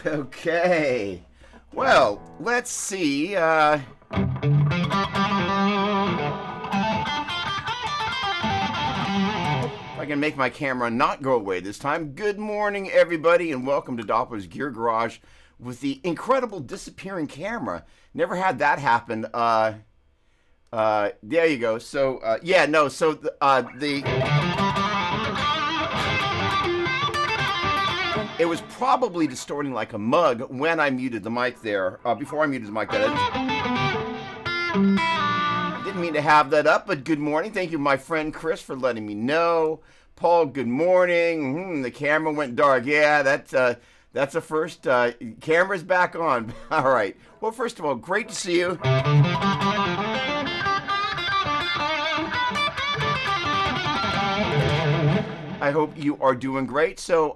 Okay. Well, let's see. If I can make my camera not go away this time. Good morning, everybody, and welcome to Doppler's Gear Garage with the incredible disappearing camera. Never had that happen. There you go. So, yeah, no. So the it was probably distorting like a mug when I muted the mic there. Before I muted the mic, didn't mean to have that up, but good morning. Thank you, my friend Chris, for letting me know. Paul, good morning. The camera went dark. Yeah, that's a first. Camera's back on. All right. Well, first of all, great to see you. I hope you are doing great. So,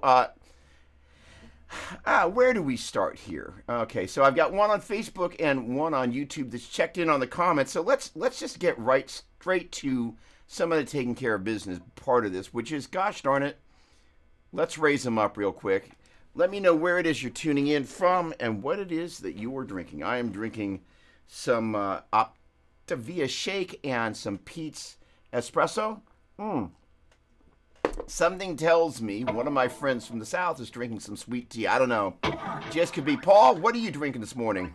where do we start here? Okay, so I've got one on Facebook and one on YouTube that's checked in on the comments. So let's just get right straight to some of the taking care of business part of this, which is, gosh darn it, let's raise them up real quick. Let me know where it is you're tuning in from and what it is that you are drinking. I am drinking some Optavia Shake and some Pete's Espresso. Something tells me one of my friends from the South is drinking some sweet tea. I don't know. Just could be. Paul, what are you drinking this morning?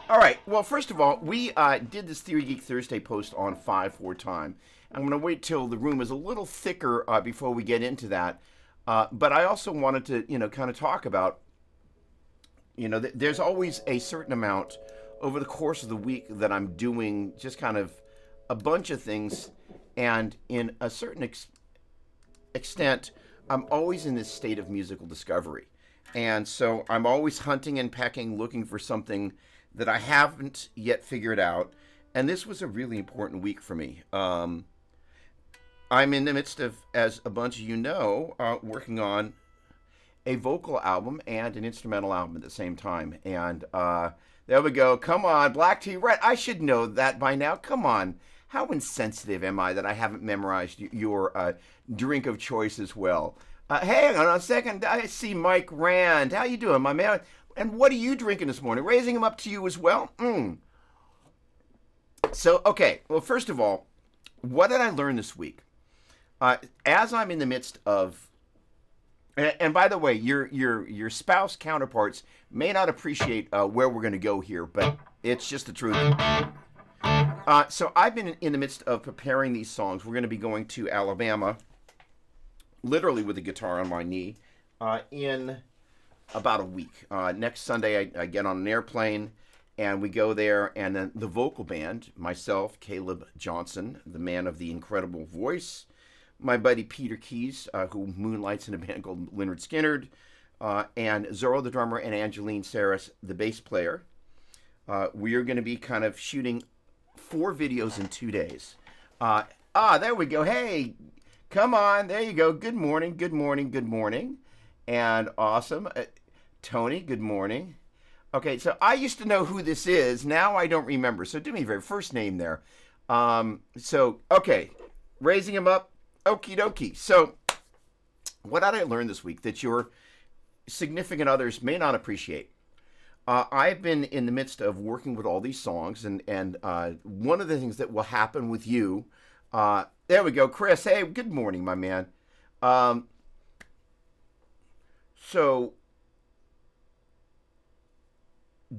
All right. Well, first of all, we did this Theory Geek Thursday post on 5-4 time. I'm going to wait till the room is a little thicker before we get into that. But I also wanted to, kind of talk about, there's always a certain amount over the course of the week that I'm doing just kind of a bunch of things. And in a certain extent, I'm always in this state of musical discovery. And so I'm always hunting and pecking, looking for something that I haven't yet figured out. And this was a really important week for me. I'm in the midst of, as a bunch of you know, working on a vocal album and an instrumental album at the same time. And there we go. Come on, Black Tea Red. I should know that by now. Come on. How insensitive am I that I haven't memorized your drink of choice as well? Hey, hang on a second. I see Mike Rand. How you doing, my man? And what are you drinking this morning? Raising them up to you as well? So, okay. Well, first of all, what did I learn this week? As I'm in the midst of, and by the way, your spouse counterparts may not appreciate where we're going to go here, but it's just the truth. So I've been in the midst of preparing these songs. We're going to be going to Alabama, literally with a guitar on my knee, in about a week. Next Sunday, I get on an airplane, and we go there, and then the vocal band, myself, Caleb Johnson, the man of the incredible voice, my buddy Peter Keys, who moonlights in a band called Lynyrd Skynyrd, and Zorro the drummer, and Angeline Saris, the bass player. We are going to be kind of shooting 4 videos in 2 days. There we go. Hey, come on. There you go. Good morning. Good morning. Good morning. And awesome. Tony, good morning. Okay, so I used to know who this is. Now I don't remember. So do me a favor. First name there. Okay. Raising him up. Okie dokie. So what did I learn this week that your significant others may not appreciate? I've been in the midst of working with all these songs, and one of the things that will happen with you, there we go, Chris. Hey, good morning, my man. So,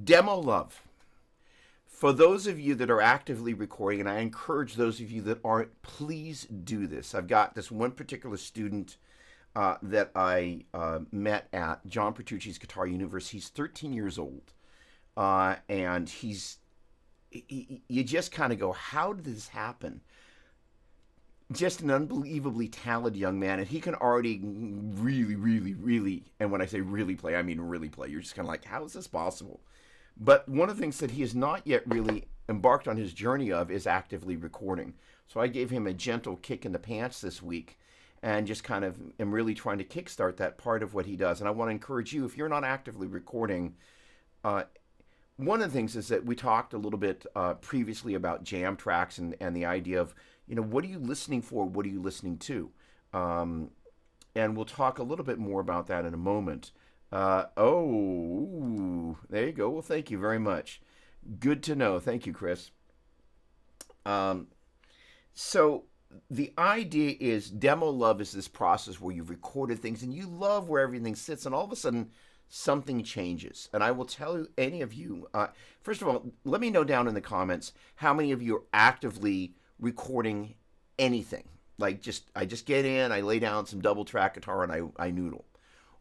demo love. For those of you that are actively recording, and I encourage those of you that aren't, please do this. I've got this one particular student that I met at John Petrucci's Guitar Universe. He's 13 years old, and you just kind of go, how did this happen? Just an unbelievably talented young man, and he can already really, and when I say really play, I mean really play. You're just kind of like, how is this possible? But one of the things that he has not yet really embarked on his journey of is actively recording. So I gave him a gentle kick in the pants this week, and just kind of am really trying to kickstart that part of what he does. And I want to encourage you, if you're not actively recording, one of the things is that we talked a little bit previously about jam tracks and the idea of, what are you listening for? What are you listening to? and we'll talk a little bit more about that in a moment. There you go. Well, thank you very much. Good to know. Thank you, Chris. Um, so the idea is demo love is this process where you've recorded things and you love where everything sits, and all of a sudden something changes. And I will tell any of you, first of all, let me know down in the comments how many of you are actively recording anything. Like I just get in, I lay down some double track guitar and I noodle.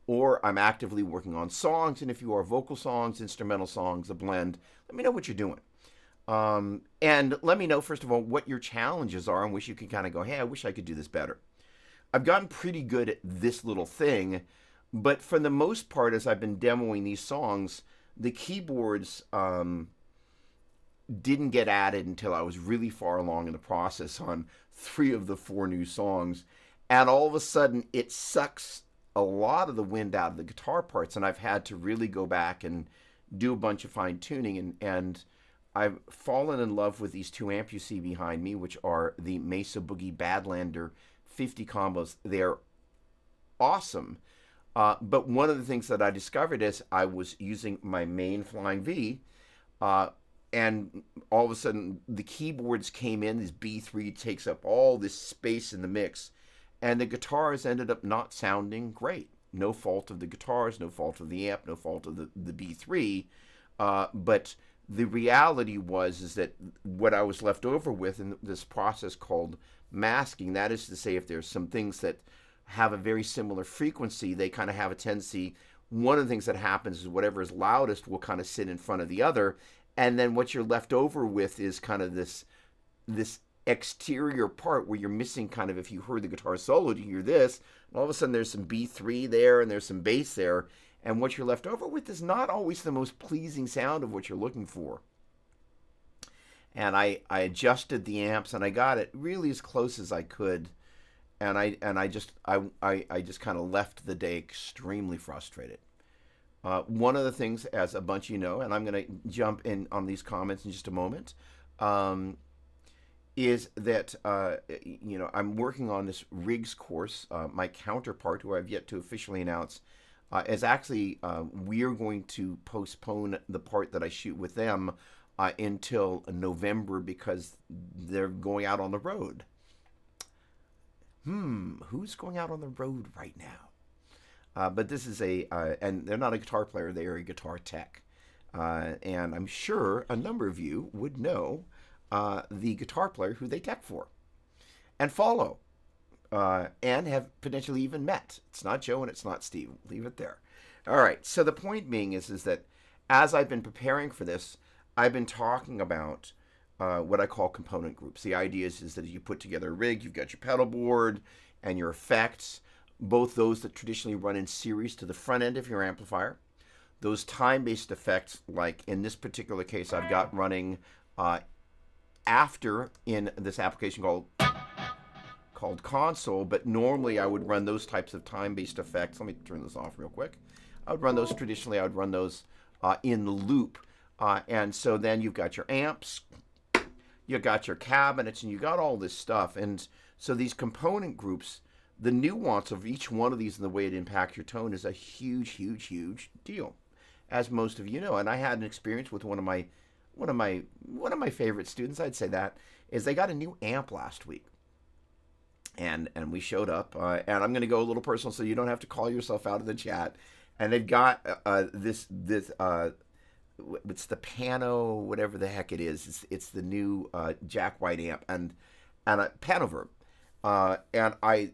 Or I'm actively working on songs, and if you are vocal songs, instrumental songs, a blend, let me know what you're doing. And let me know, first of all, what your challenges are and wish you could kind of go, hey, I wish I could do this better. I've gotten pretty good at this little thing, but for the most part, as I've been demoing these songs, the keyboards didn't get added until I was really far along in the process on 3 of the 4 new songs. And all of a sudden, it sucks a lot of the wind out of the guitar parts, and I've had to really go back and do a bunch of fine tuning, and I've fallen in love with these 2 amp you see behind me, which are the Mesa Boogie Badlander 50 combos. They're awesome. But one of the things that I discovered is I was using my main Flying V, and all of a sudden the keyboards came in. This B3 takes up all this space in the mix, and the guitars ended up not sounding great. No fault of the guitars, no fault of the amp, no fault of the B3, but the reality is that what I was left over with in this process called masking, that is to say, if there's some things that have a very similar frequency, they kind of have a tendency. One of the things that happens is whatever is loudest will kind of sit in front of the other, and then what you're left over with is kind of this exterior part where you're missing kind of, if you heard the guitar solo, you hear this, and all of a sudden there's some B3 there and there's some bass there, and what you're left over with is not always the most pleasing sound of what you're looking for. And I adjusted the amps and I got it really as close as I could, and I just kind of left the day extremely frustrated. One of the things, as a bunch of you know, and I'm going to jump in on these comments in just a moment, is that I'm working on this Riggs course. My counterpart, who I've yet to officially announce, is actually, we're going to postpone the part that I shoot with them until November because they're going out on the road. Who's going out on the road right now? But this is and they're not a guitar player, they are a guitar tech. And I'm sure a number of you would know the guitar player who they tech for and follow. And have potentially even met. It's not Joe and it's not Steve. Leave it there. All right. So the point being is that as I've been preparing for this, I've been talking about what I call component groups. The idea is that you put together a rig, you've got your pedal board and your effects, both those that traditionally run in series to the front end of your amplifier, those time-based effects, like in this particular case I've got running after in this application called console, but normally I would run those types of time-based effects. Let me turn this off real quick. I would run those traditionally. I would run those in the loop. And so then you've got your amps, you got your cabinets, and you got all this stuff. And so these component groups, the nuance of each one of these and the way it impacts your tone is a huge, huge, huge deal, as most of you know. And I had an experience with one of my favorite students, I'd say that, is they got a new amp last week. And we showed up, and I'm going to go a little personal so you don't have to call yourself out of the chat. And they've got this it's the Pano, whatever the heck it is. It's the new Jack White amp and a Panoverb. And I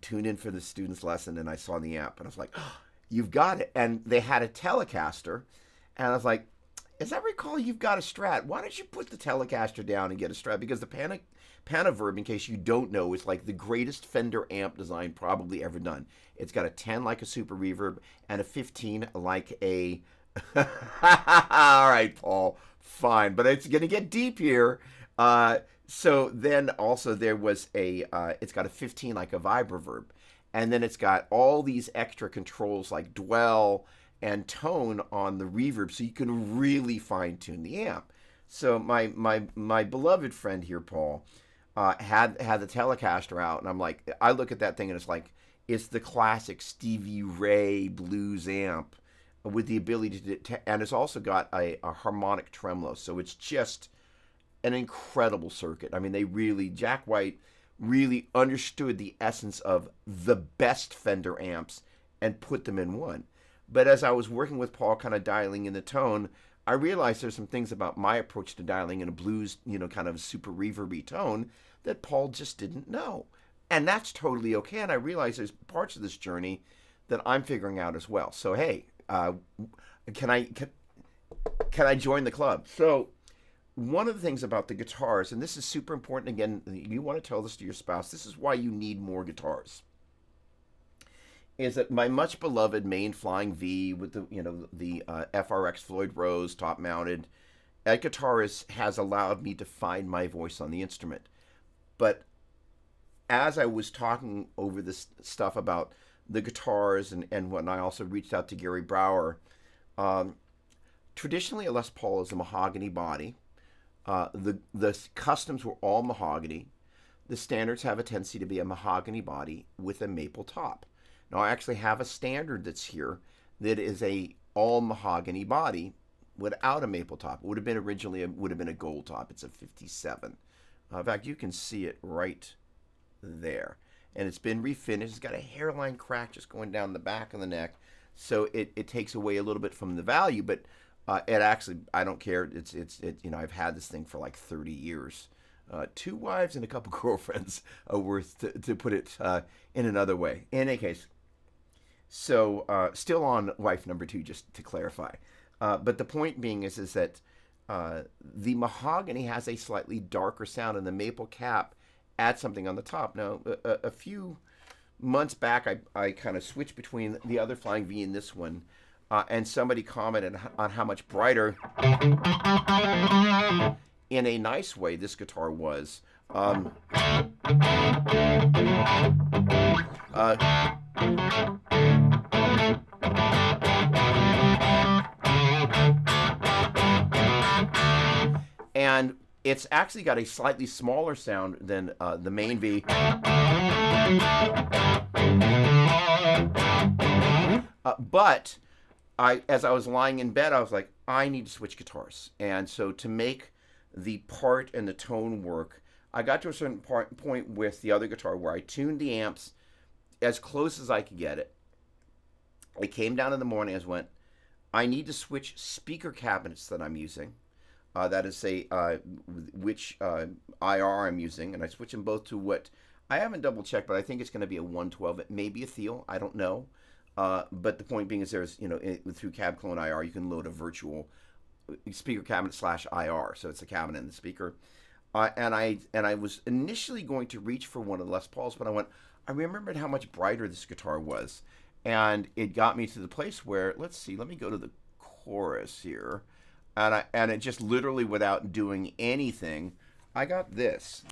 tuned in for the student's lesson, and I saw the amp, and I was like, oh, you've got it. And they had a Telecaster, and I was like, as I recall, you've got a Strat. Why don't you put the Telecaster down and get a Strat? Because the Panoverb, in case you don't know, is like the greatest Fender amp design probably ever done. It's got a 10 like a Super Reverb and a 15 like a... All right, Paul, fine. But it's going to get deep here. So then also there was it's got a 15 like a Vibreverb. And then it's got all these extra controls like dwell and tone on the reverb, so you can really fine-tune the amp. So my beloved friend here, Paul, had the Telecaster out, and I'm like, I look at that thing and It's the classic Stevie Ray blues amp with the ability and it's also got a harmonic tremolo. So it's just an incredible circuit. I mean, Jack White really understood the essence of the best Fender amps and put them in one. But as I was working with Paul, kind of dialing in the tone, I realized there's some things about my approach to dialing in a blues, kind of super reverby tone that Paul just didn't know. And that's totally okay. And I realize there's parts of this journey that I'm figuring out as well. So hey, can I can I join the club? So one of the things about the guitars, and this is super important. Again, you want to tell this to your spouse. This is why you need more guitars. Is that my much beloved main flying V with the FRX Floyd Rose top mounted? That guitar has allowed me to find my voice on the instrument. But as I was talking over this stuff about the guitars and when I also reached out to Gary Brower, um, traditionally a Les Paul is a mahogany body. The customs were all mahogany. The standards have a tendency to be a mahogany body with a maple top. Now I actually have a standard that's here that is a all mahogany body without a maple top. It would have been originally would have been a gold top. It's a 57. In fact, you can see it right there. And it's been refinished. It's got a hairline crack just going down the back of the neck. So it takes away a little bit from the value, but it actually, I don't care. I've had this thing for like 30 years. Two wives and a couple girlfriends are worth to put it in another way. In any case, so still on wife number two, just to clarify. But the point being is that the mahogany has a slightly darker sound, and the maple cap adds something on the top. Now, a few months back, I kind of switched between the other Flying V and this one, and somebody commented on how much brighter, in a nice way, this guitar was. Uh, and it's actually got a slightly smaller sound than the main V. But as I was lying in bed, I was like, I need to switch guitars. And so to make the part and the tone work, I got to a certain point with the other guitar where I tuned the amps as close as I could get it. I came down in the morning and went, I need to switch speaker cabinets that I'm using. That is which IR I'm using, and I switch them both to what I haven't double checked, but I think it's going to be a 112. It may be a Thiel, I don't know. But the point being is there's through Cab Clone IR you can load a virtual speaker cabinet slash IR, so it's a cabinet and the speaker. And I was initially going to reach for one of the Les Pauls, but I remembered how much brighter this guitar was, and it got me to the place where, let's see, let me go to the chorus here. And it just literally without doing anything, I got this.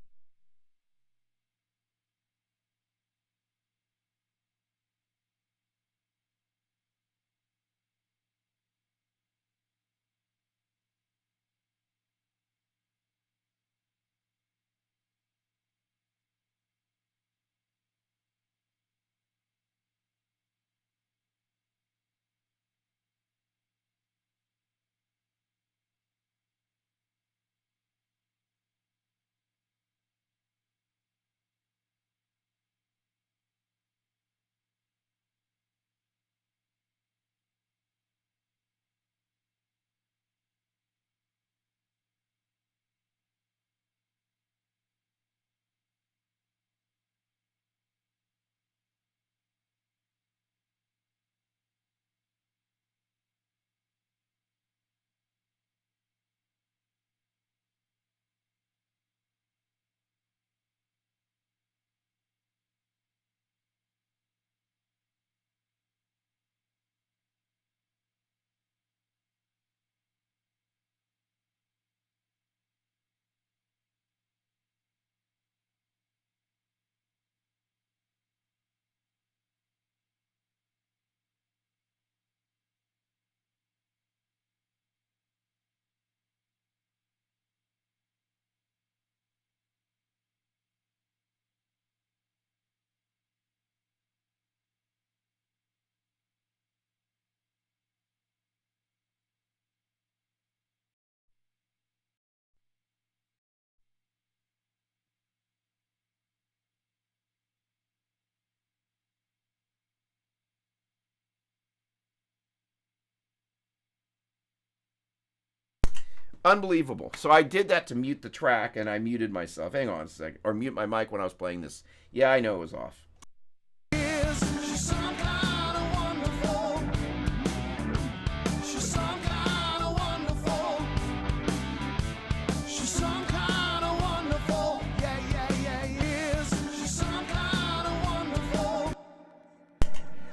Unbelievable. So I did that to mute the track, and I muted myself. Hang on a second. Or mute my mic when I was playing this. Yeah, I know it was off.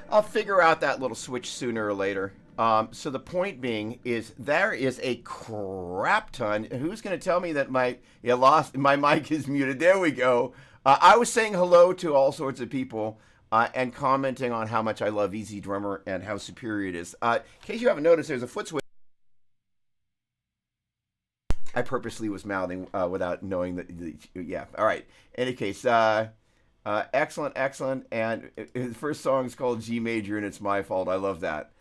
I'll figure out that little switch sooner or later. So the point being is there is a crap ton. Who's going to tell me that my mic is muted? There we go. I was saying hello to all sorts of people and commenting on how much I love Easy Drummer and how superior it is. In case you haven't noticed, there's a foot switch. I purposely was mouthing without knowing that. Yeah. All right. In any case, excellent. And his first song is called G Major, and it's my fault. I love that.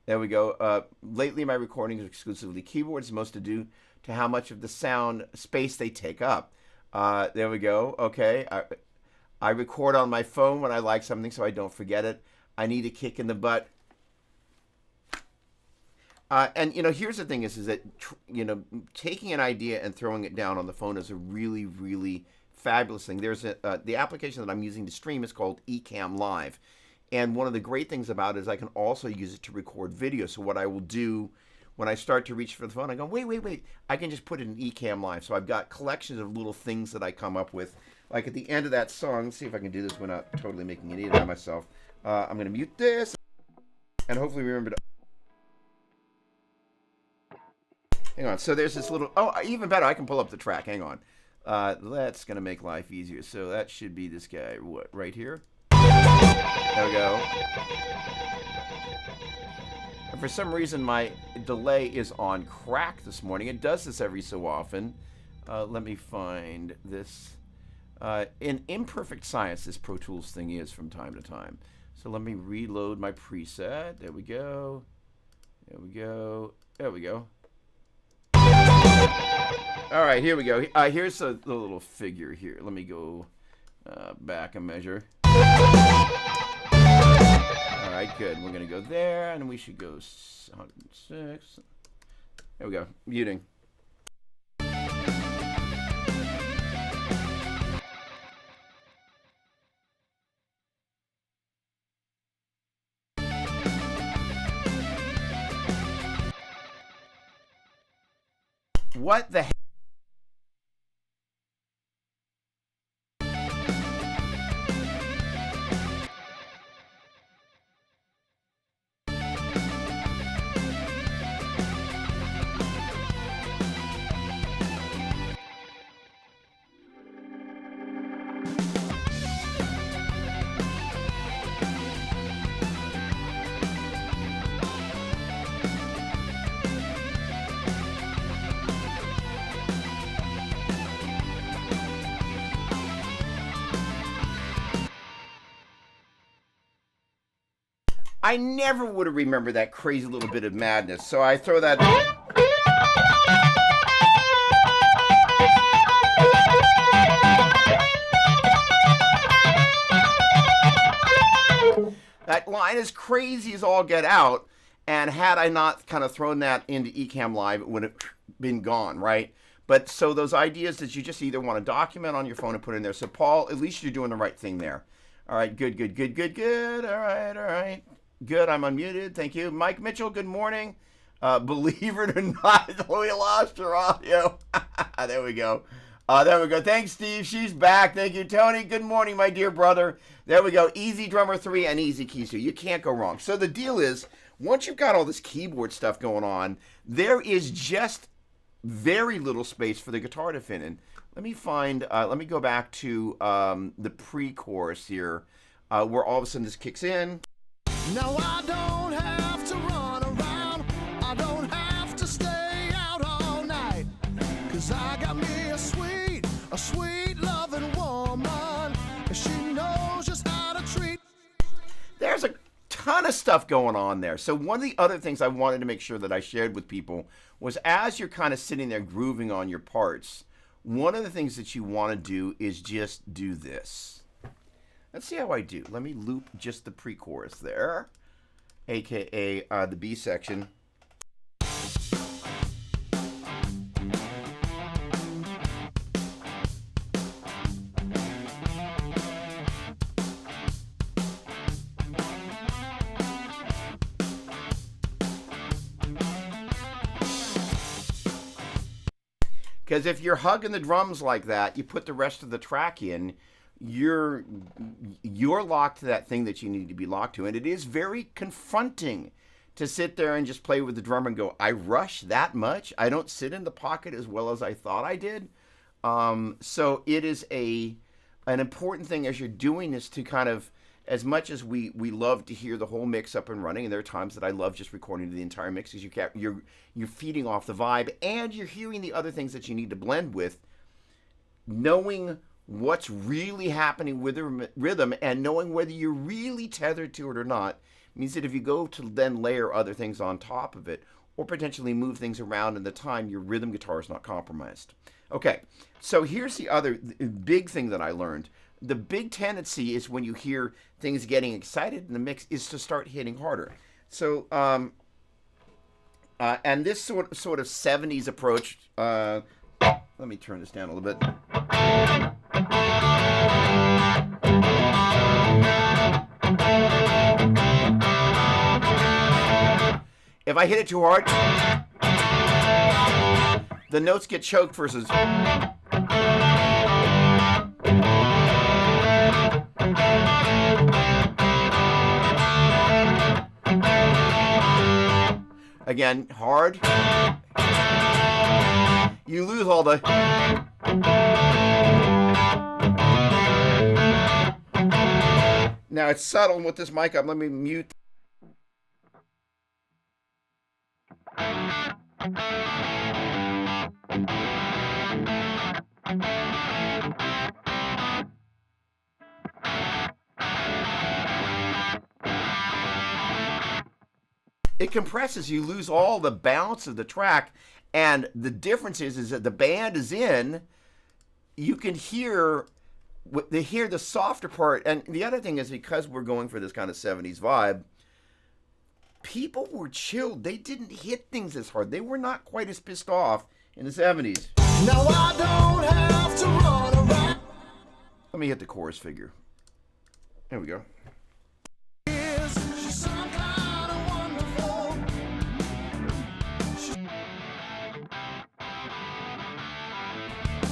There we go. Lately, my recordings are exclusively keyboards, most to do to how much of the sound space they take up. There we go. Okay. I record on my phone when I like something so I don't forget it. I need a kick in the butt. And, here's the thing is that, taking an idea and throwing it down on the phone is a really, really fabulous thing. There's the application that I'm using to stream is called Ecamm Live. And one of the great things about it is I can also use it to record video. So what I will do when I start to reach for the phone, I go, wait. I can just put it in Ecamm Live. So I've got collections of little things that I come up with. Like at the end of that song, let's see if I can do this without totally making an idiot of myself. I'm going to mute this and hopefully remember to... Hang on. So there's this little... Oh, even better. I can pull up the track. Hang on. That's going to make life easier. So that should be this guy. What? Right here? There we go. And for some reason, my delay is on crack this morning. It does this every so often. Let me find this. In imperfect science, this Pro Tools thing is from time to time. So let me reload my preset. There we go. All right, here we go. Here's the little figure here. Let me go back a measure. All right, good. We're going to go there, and we should go 106. There we go. Muting. What the heck? I never would have remembered that crazy little bit of madness, so I throw that... That line is crazy as all get out, and had I not kind of thrown that into Ecamm Live, it would have been gone, right? But so those ideas that you just either want to document on your phone and put in there. So Paul, at least you're doing the right thing there. All right, good. All right. Good, I'm unmuted. Thank you. Mike Mitchell, good morning. Believe it or not, we lost your audio. There we go. Thanks, Steve. She's back. Thank you, Tony. Good morning, my dear brother. There we go. Easy Drummer 3 and Easy Keys 2. You can't go wrong. So the deal is, once you've got all this keyboard stuff going on, there is just very little space for the guitar to fit in. Let me go back to the pre-chorus here, where all of a sudden this kicks in. Now I don't have to run around, I don't have to stay out all night, 'cause I got me a sweet loving woman, and she knows just how to treat. There's a ton of stuff going on there. So one of the other things I wanted to make sure that I shared with people was, as you're kind of sitting there grooving on your parts, one of the things that you want to do is just do this. Let's see how I do. Let me loop just the pre-chorus there, aka the B section. Because if you're hugging the drums like that, you put the rest of the track in, you're locked to that thing that you need to be locked to, and it is very confronting to sit there and just play with the drummer and go, I rush that much. I don't sit in the pocket as well as I thought I did. So it is an important thing as you're doing this to kind of, as much as we love to hear the whole mix up and running, and there are times that I love just recording the entire mix because you're feeding off the vibe and you're hearing the other things that you need to blend with, knowing what's really happening with the rhythm and knowing whether you're really tethered to it or not means that if you go to then layer other things on top of it or potentially move things around in the time, your rhythm guitar is not compromised. Okay, so here's the other big thing that I learned. The big tendency is when you hear things getting excited in the mix is to start hitting harder. So, and this sort of 70s approach, let me turn this down a little bit. If I hit it too hard, the notes get choked versus... Again, hard. You lose all the... Now it's subtle with this mic up. Let me mute. It compresses, you lose all the balance of the track, and the difference is that the band is in, you can hear the softer part, and the other thing is because we're going for this kind of 70s vibe, people were chilled. They didn't hit things as hard. They were not quite as pissed off in the 70s. Now I don't have to run around. Let me hit the chorus figure. There we go. She's some kind of wonderful.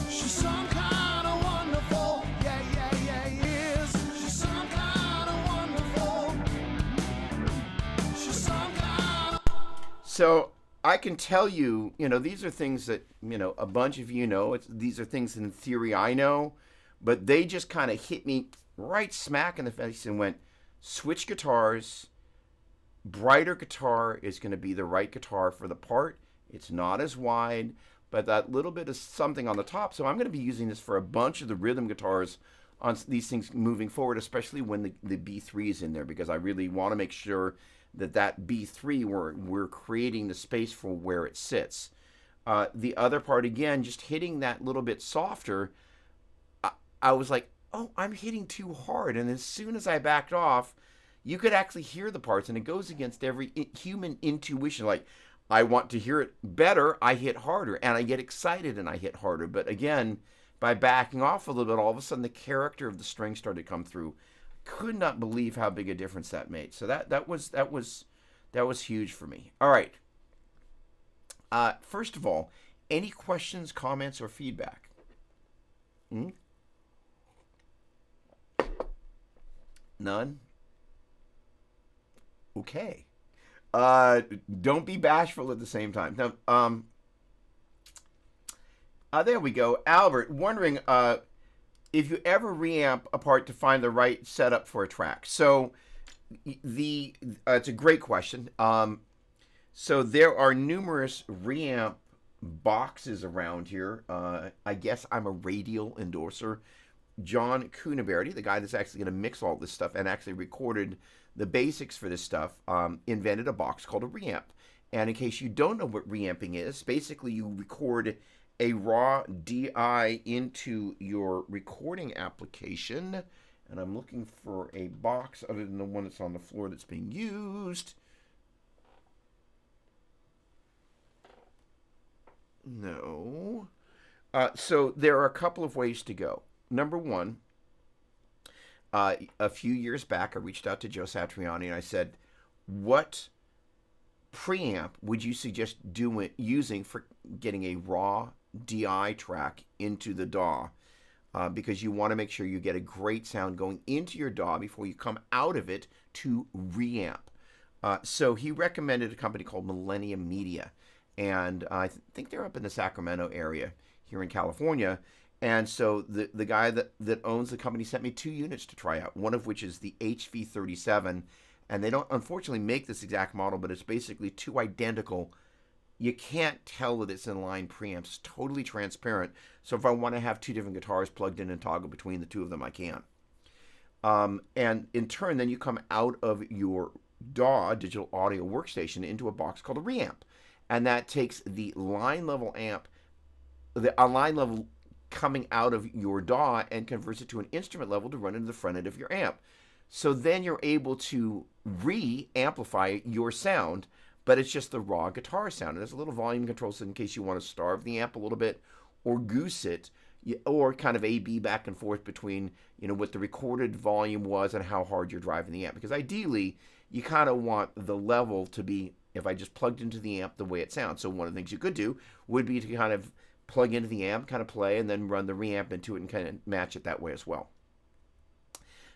She's some kind of wonderful. Yeah, yeah, yeah, yes. She's some kind of wonderful. She's some kind of... So I can tell you, these are things that, a bunch of you know. These are things in theory I know, but they just kind of hit me right smack in the face and went, switch guitars. Brighter guitar is going to be the right guitar for the part. It's not as wide, but that little bit of something on the top. So I'm going to be using this for a bunch of the rhythm guitars on these things moving forward, especially when the B3 is in there, because I really want to make sure that B3, we're creating the space for where it sits. The other part, again, just hitting that little bit softer, I was like, oh, I'm hitting too hard. And as soon as I backed off, you could actually hear the parts, and it goes against every human intuition. Like, I want to hear it better, I hit harder, and I get excited and I hit harder. But again, by backing off a little bit, all of a sudden the character of the string started to come through. Could not believe how big a difference that made. So that was huge for me. All right. First of all, any questions, comments, or feedback? None? Okay. Don't be bashful at the same time. Now, there we go. Albert, wondering if you ever reamp a part to find the right setup for a track. So it's a great question. So there are numerous reamp boxes around here. I guess I'm a radial endorser. John Cuniberti, the guy that's actually going to mix all this stuff and actually recorded the basics for this stuff, invented a box called a reamp. And in case you don't know what reamping is, basically you record a raw DI into your recording application. And I'm looking for a box other than the one that's on the floor that's being used. No. So there are a couple of ways to go. Number one, a few years back, I reached out to Joe Satriani and I said, what preamp would you suggest using for getting a raw DI track into the DAW, because you want to make sure you get a great sound going into your DAW before you come out of it to reamp. So he recommended a company called Millennium Media, and I think they're up in the Sacramento area here in California. And so the guy that owns the company sent me 2 units to try out, one of which is the HV37, and they don't unfortunately make this exact model, but it's basically 2 identical. You can't tell that it's inline preamps. It's totally transparent. So if I want to have 2 different guitars plugged in and toggle between the 2 of them, I can. And in turn, then you come out of your DAW, digital audio workstation, into a box called a reamp. And that takes the line level amp, the line level coming out of your DAW, and converts it to an instrument level to run into the front end of your amp. So then you're able to re-amplify your sound, but it's just the raw guitar sound. And there's a little volume control so in case you want to starve the amp a little bit or goose it, or kind of A-B back and forth between, what the recorded volume was and how hard you're driving the amp. Because ideally, you kind of want the level to be, if I just plugged into the amp, the way it sounds. So one of the things you could do would be to kind of plug into the amp, kind of play, and then run the reamp into it and kind of match it that way as well.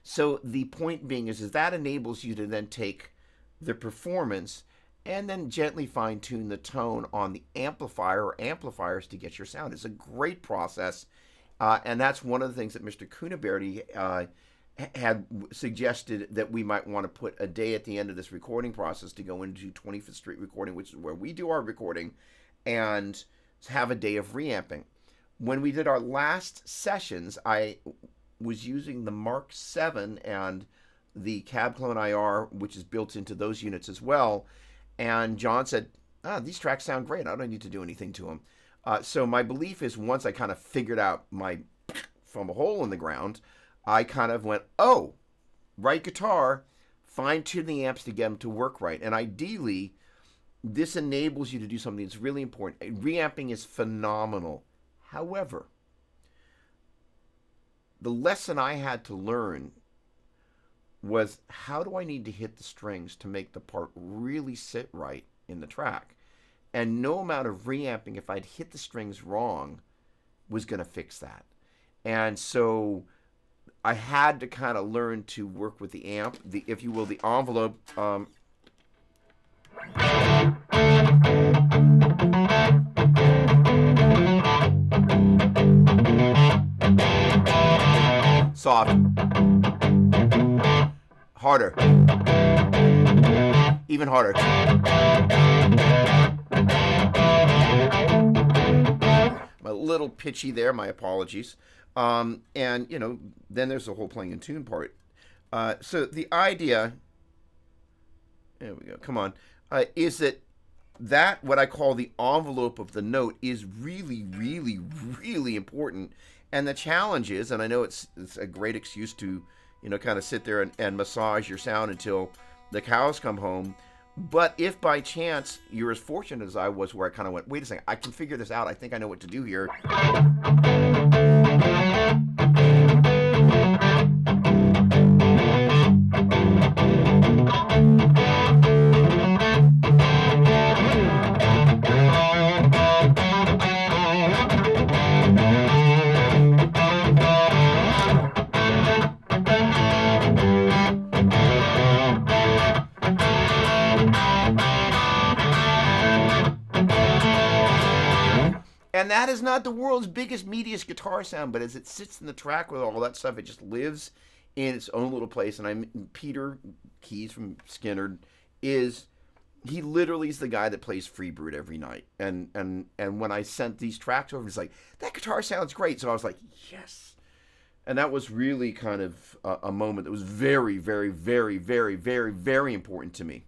So the point being is that enables you to then take the performance and then gently fine-tune the tone on the amplifier or amplifiers to get your sound. It's a great process, and that's one of the things that Mr. Cuniberti had suggested, that we might want to put a day at the end of this recording process to go into 25th Street recording, which is where we do our recording, and have a day of reamping. When we did our last sessions, I was using the Mark VII and the Cab Clone IR, which is built into those units as well. And John said, these tracks sound great. I don't need to do anything to them. So my belief is, once I kind of figured out from a hole in the ground, I kind of went, right guitar, fine-tune the amps to get them to work right. And ideally, this enables you to do something that's really important. Reamping is phenomenal. However, the lesson I had to learn was, how do I need to hit the strings to make the part really sit right in the track? And no amount of reamping, if I'd hit the strings wrong, was going to fix that. And so I had to kind of learn to work with the amp, if you will, the envelope. Soft. Harder. Even harder. I'm a little pitchy there, my apologies. And, then there's the whole playing in tune part. So the idea, there we go, come on, is that what I call the envelope of the note is really, really, really important. And the challenge is, and I know it's a great excuse to, kind of sit there and massage your sound until the cows come home. But if by chance you're as fortunate as I was, where I kind of went, wait a second, I can figure this out. I think I know what to do here. And that is not the world's biggest, meatiest guitar sound, but as it sits in the track with all that stuff, it just lives in its own little place. And Peter Keys from Skinner he literally is the guy that plays Freebird every night. And when I sent these tracks over, he's like, that guitar sounds great. So I was like, yes. And that was really kind of a moment that was very, very, very, very, very, very important to me.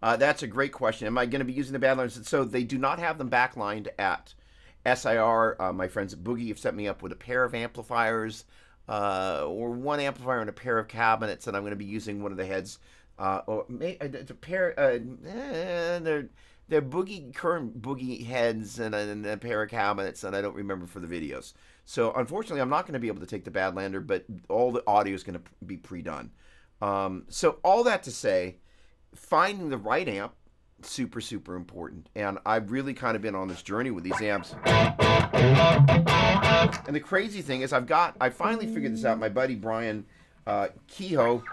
That's a great question. Am I going to be using the Badlanders? So they do not have them backlined at SIR. My friends at Boogie have set me up with a pair of amplifiers, or one amplifier and a pair of cabinets, and I'm going to be using one of the heads. Or it's a pair. They're current Boogie heads and a pair of cabinets, and I don't remember for the videos. So unfortunately, I'm not going to be able to take the Badlander, but all the audio is going to be pre-done. So all that to say, finding the right amp super, super important. And I've really kind of been on this journey with these amps. And the crazy thing is I finally figured this out. My buddy Brian Kehoe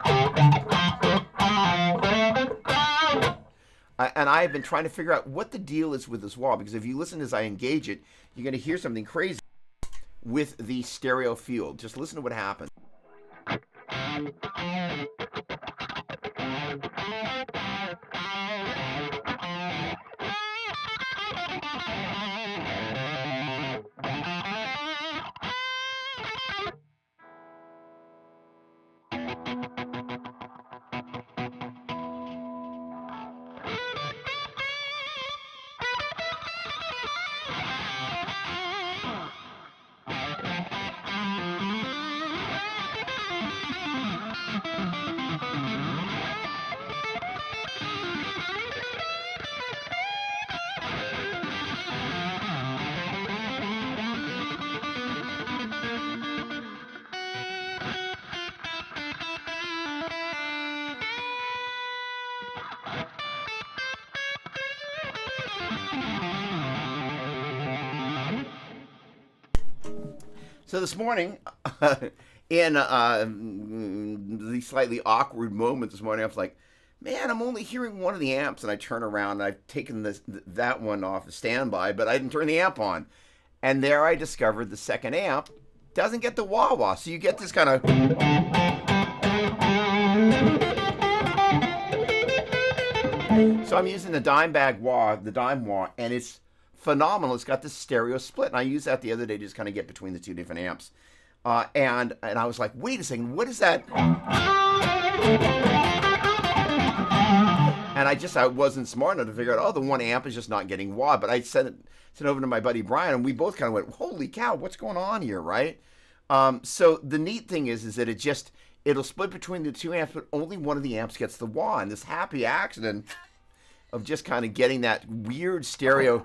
and I have been trying to figure out what the deal is with this wall, because if you listen as I engage it, you're going to hear something crazy with the stereo field. Just listen to what happens. So this morning, in the slightly awkward moment this morning, I was like, man, I'm only hearing one of the amps. And I turn around and I've taken that one off standby, but I didn't turn the amp on. And there I discovered the second amp doesn't get the wah-wah. So you get this kind of... So I'm using the dime wah, and it's phenomenal. It's got this stereo split, and I used that the other day to just kind of get between the two different amps. And I was like, wait a second, what is that? And I wasn't smart enough to figure out, oh, the one amp is just not getting wah. But I sent it over to my buddy Brian, and we both kind of went, holy cow, what's going on here, right? So the neat thing is that it'll split between the two amps, but only one of the amps gets the wah. And this happy accident of just kind of getting that weird stereo.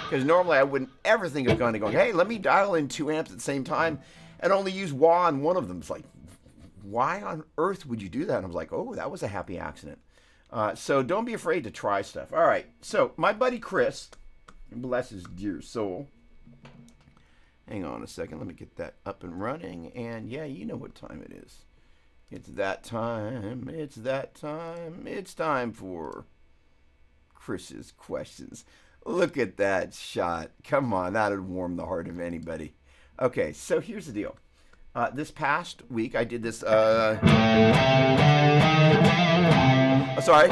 Because normally I wouldn't ever think of going, hey, let me dial in two amps at the same time and only use wah on one of them. It's like, why on earth would you do that? And I was like, oh, that was a happy accident. So don't be afraid to try stuff. All right. So my buddy Chris, bless his dear soul. Hang on a second. Let me get that up and running. And yeah, you know what time it is. It's that time. It's that time. It's time for Chris's questions. Look at that shot. Come on. That would warm the heart of anybody. Okay. So here's the deal. This past week, I did this. Sorry.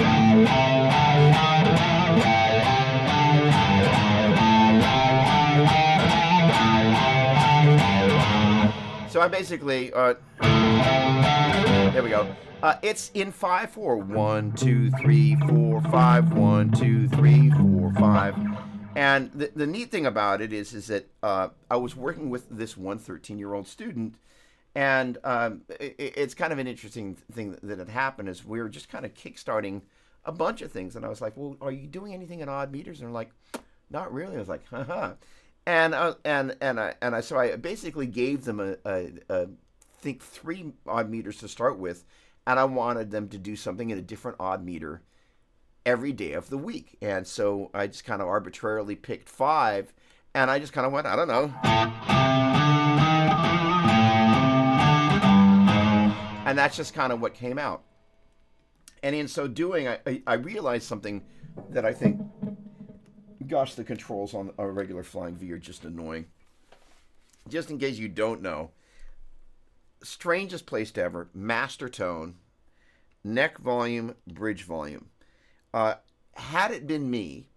So I basically. There we go. It's in 5/4. 1, 2, 3, 4, 5. 1, 2, 3, 4, 5. And the neat thing about it is that I was working with this one 13-year-old student. And it's kind of an interesting thing that had happened is we were just kind of kickstarting a bunch of things. And I was like, well, are you doing anything in odd meters? And they're like, not really. I was like, haha. So I basically gave them I think 3 odd meters to start with. And I wanted them to do something in a different odd meter every day of the week. And so I just kind of arbitrarily picked 5. And I just kind of went, I don't know. And that's just kind of what came out. And in so doing, I realized something that I think, gosh, the controls on a regular flying V are just annoying. Just in case you don't know, strangest place ever, master tone, neck volume, bridge volume. Had it been me,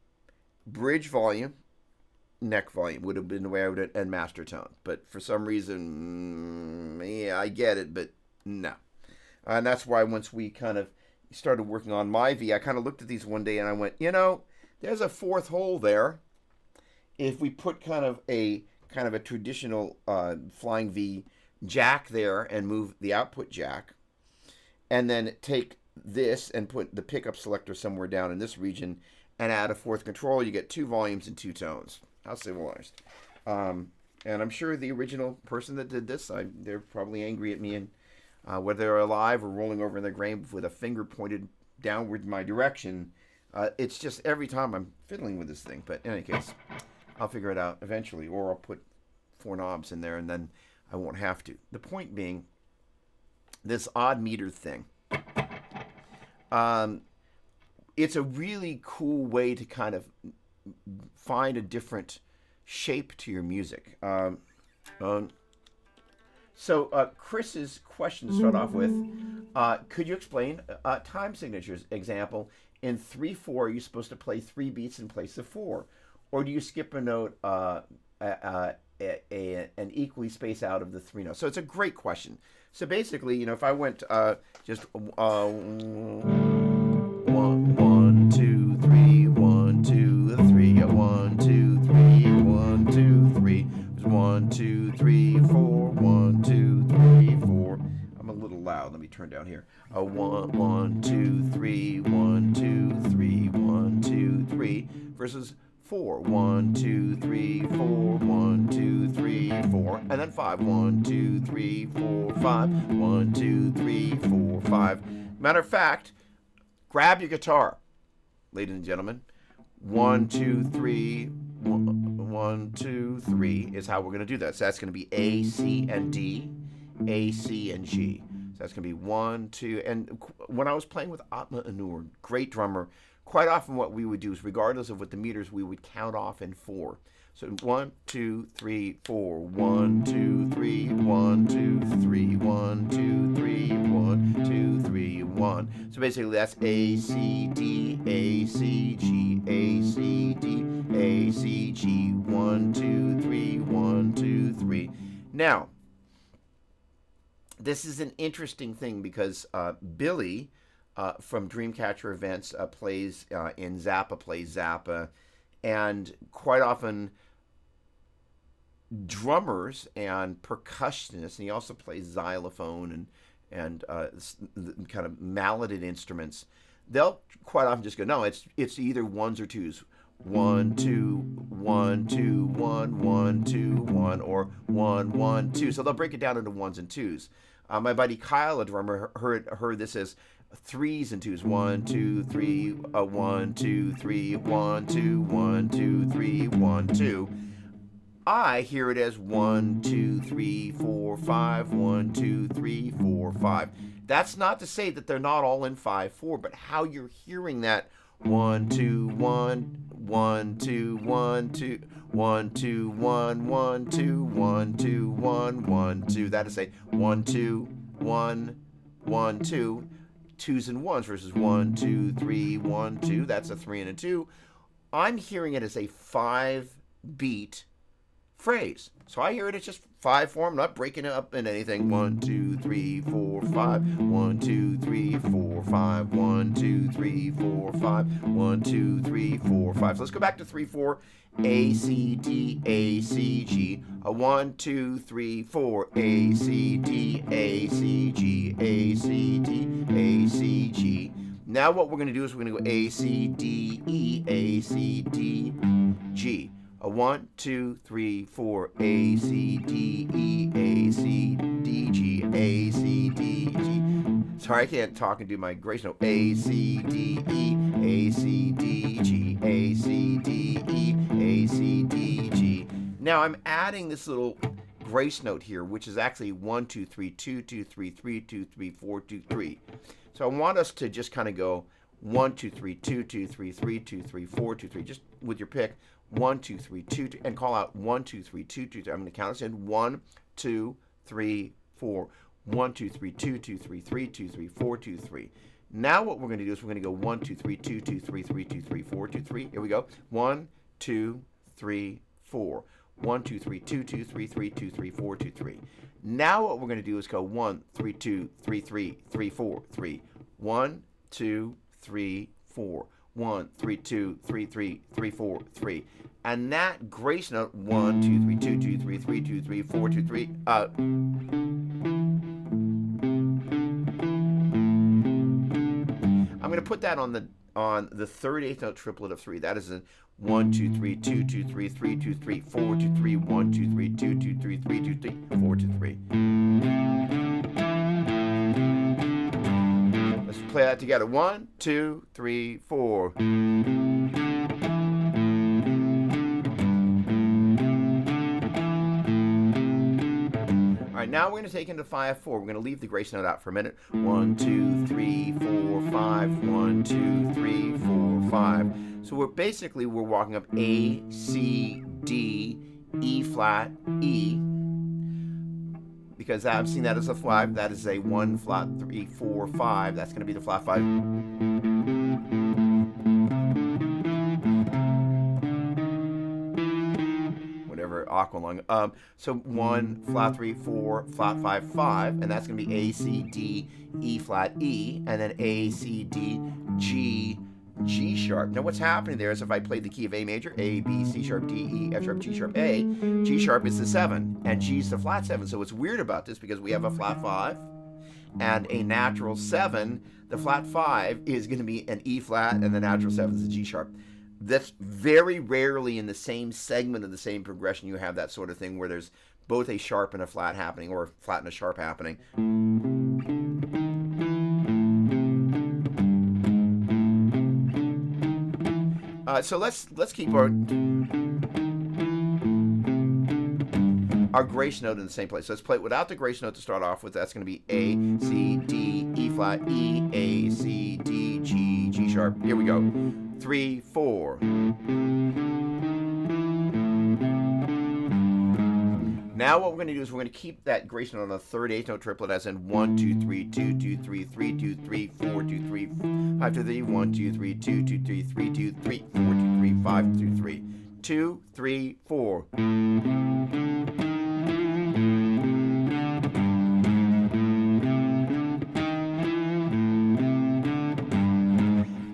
bridge volume, neck volume would have been the way I would, and master tone. But for some reason, yeah, I get it, but no. And that's why once we kind of started working on my V, I kind of looked at these one day and I went, there's a 4th hole there. If we put kind of a traditional flying V jack there and move the output jack, and then take this and put the pickup selector somewhere down in this region and add a fourth control, you get 2 volumes and 2 tones. How civilized. And I'm sure the original person that did this, they're probably angry at me, and whether they're alive or rolling over in their grave with a finger pointed downward in my direction. It's just every time I'm fiddling with this thing. But in any case, I'll figure it out eventually, or I'll put 4 knobs in there, and then I won't have to. The point being, this odd meter thing. It's a really cool way to kind of find a different shape to your music. So Chris's question to start off with, could you explain time signatures? Example, in 3/4, you're supposed to play 3 beats in place of 4. Or do you skip a note an equally spaced out of the 3 notes? So it's a great question. So basically, if I went just 1, 1, 2, 3, 1, 2, 3, 1, 2, 3, 1, 2, 3, 1, 2, 3, 4, 1, 2, 3, 4. I'm a little loud. Let me turn down here. 1, 1, 2, 3, 1, 2, 3, 1, 2, 3 versus 4, 1, 2, 3, 4, 1, 2, 3, 4, and then 5, 1, 2, 3, 4, 5, 1, 2, 3, 4, 5. Matter of fact, grab your guitar, ladies and gentlemen. 1, 2, 3, 1, 2, 3 is how we're going to do that. So that's going to be A, C, and D, A, C, and G. So that's going to be 1, 2, and when I was playing with Atma Anur, great drummer, quite often what we would do is, regardless of what the meters, we would count off in 4. So 1, 2, 3, 4, 1, 2, 3, 1, 2, 3, 1, 2, 3, 1, 2, 3, 1. So basically that's A, C, D, A, C, G, A, C, D, A, C, G, 1, 2, 3, 1, 2, 3. Now, this is an interesting thing because Billy from Dreamcatcher Events plays in Zappa, and quite often drummers and percussionists, and he also plays xylophone and kind of malleted instruments. They'll quite often just go, no, it's either 1s or 2s. 1, 2, 1, 2, 1, 1, 2, 1, or 1, 1, 2. So they'll break it down into 1s and 2s. My buddy Kyle, a drummer, heard this as 3s and 2s. 1, 2, 3, 1, 2, 3, 1, 2, 1, 2, 3, 1, 2. I hear it as 1, 2, 3, 4, 5, 1, 2, 3, 4, 5. That's not to say that they're not all in 5/4, but how you're hearing that 1, 2, 1, 1, 2, 1, 2, 1, 2, 1, 1, 2, 1, 2, 1, 1, 2. That is a 1, 2, 1, 1, 2. 2s and 1s versus 1, 2, 3, 1, 2. That's a 3 and a 2. I'm hearing it as a 5-beat phrase. So I hear it as just 5 form, not breaking it up in anything. 1, 2, 3, 4, 5. 1, 2, 3, 4, 5. 1, 2, 3, 4, 5. 1, 2, 3, 4, 5. So let's go back to 3/4. A, C, D, A, C, G. 1, 2, 3, 4. A, C, D, A, C, G. A, C, D, A, C, G. Now what we're going to do is we're going to go A, C, D, E, A, C, D, G. 1, 2, 3, 4. A, C, D, E, A, C, D, G. A, C, D, G. Sorry, I can't talk and do my grace note. A, C, D, E, A, C, D, G. A, C, D, E, A, C, D, G. Now I'm adding this little grace note here, which is actually 1, 2, 3, 2, 2, 3, 3, 2, 3, 4, 2, 3. So I want us to just kind of go 1, 2, 3, 2, 2, 3, 3, 2, 3, 4, 2, 3, just with your pick. 1, 2, 3, 2, 2, and call out 1, 2, 3, 2, 2, 3. I'm going to count us in 1, 2, 3, 4. 1, 2, 3, 2, 2, 3, 3, 2, 3, 4, 2, 3. Now what we're going to do is we're going to go 1, 2, 3, 2, 2, 3, 3, 2, 3, 4, 2, 3. Here we go. 1, 2, 3, 4. 1, 2, 3, 2, 2, 3, 3, 2, 3, 4, 2, 3. Now what we're going to do is go 1, 3, 2, 3, 3, 3, 4, 3. 1, 2, 3, 4. 1, 3, 2, 3, 3, 3, 4, 3. And that grace note, 1, 2, 3, 2, 2, 3, 3, 2, 3, 4, 2, 3. I'm going to put that on on the third eighth note triplet of 3. That is a 1, 2, 3, 2, 2, 3, 3, 2, 3, 4, 2, 3, 1, 2, 3, 2, 2, 3, 3, 2, 3, 4, 2, 3. Let's play that together. 1, 2, 3, 4. All right, now we're going to take into 5/4. We're going to leave the grace note out for a minute. 1, 2, 3, 4, 5. 1, 2, 3, 4, 5. So we're walking up A, C, D, E flat, E. Because I'm seeing that as a 5. That is a 1 flat 3, 4, 5. That's going to be the flat 5. Aqualung. So 1 flat 3 4 flat 5 5, and that's going to be A C D E flat E, and then A C D G G sharp. Now what's happening there is if I played the key of A major, A B C sharp D E F sharp G sharp A, G sharp is the 7 and G is the flat 7. So what's weird about this, because we have a flat 5 and a natural 7, the flat 5 is going to be an E flat and the natural 7 is a G sharp. That's very rarely in the same segment of the same progression you have that sort of thing where there's both a sharp and a flat happening, or a flat and a sharp happening. So let's keep our grace note in the same place. So let's play it without the grace note to start off with. That's going to be A, C, D, E flat, E, A, C, D, G, G sharp. Here we go. 3, 4. Now what we're going to do is we're going to keep that grace note on the third eighth note triplet, as in 1, 2, 3, 2, 2, 3, 3, 2, 3, 4, 2, 3, 5, 2, 3, 1, 2, 3, 2, 2, 3, 3, 2, 3, 4, 2, 3, 5, 2, 3, 2, 3, 4.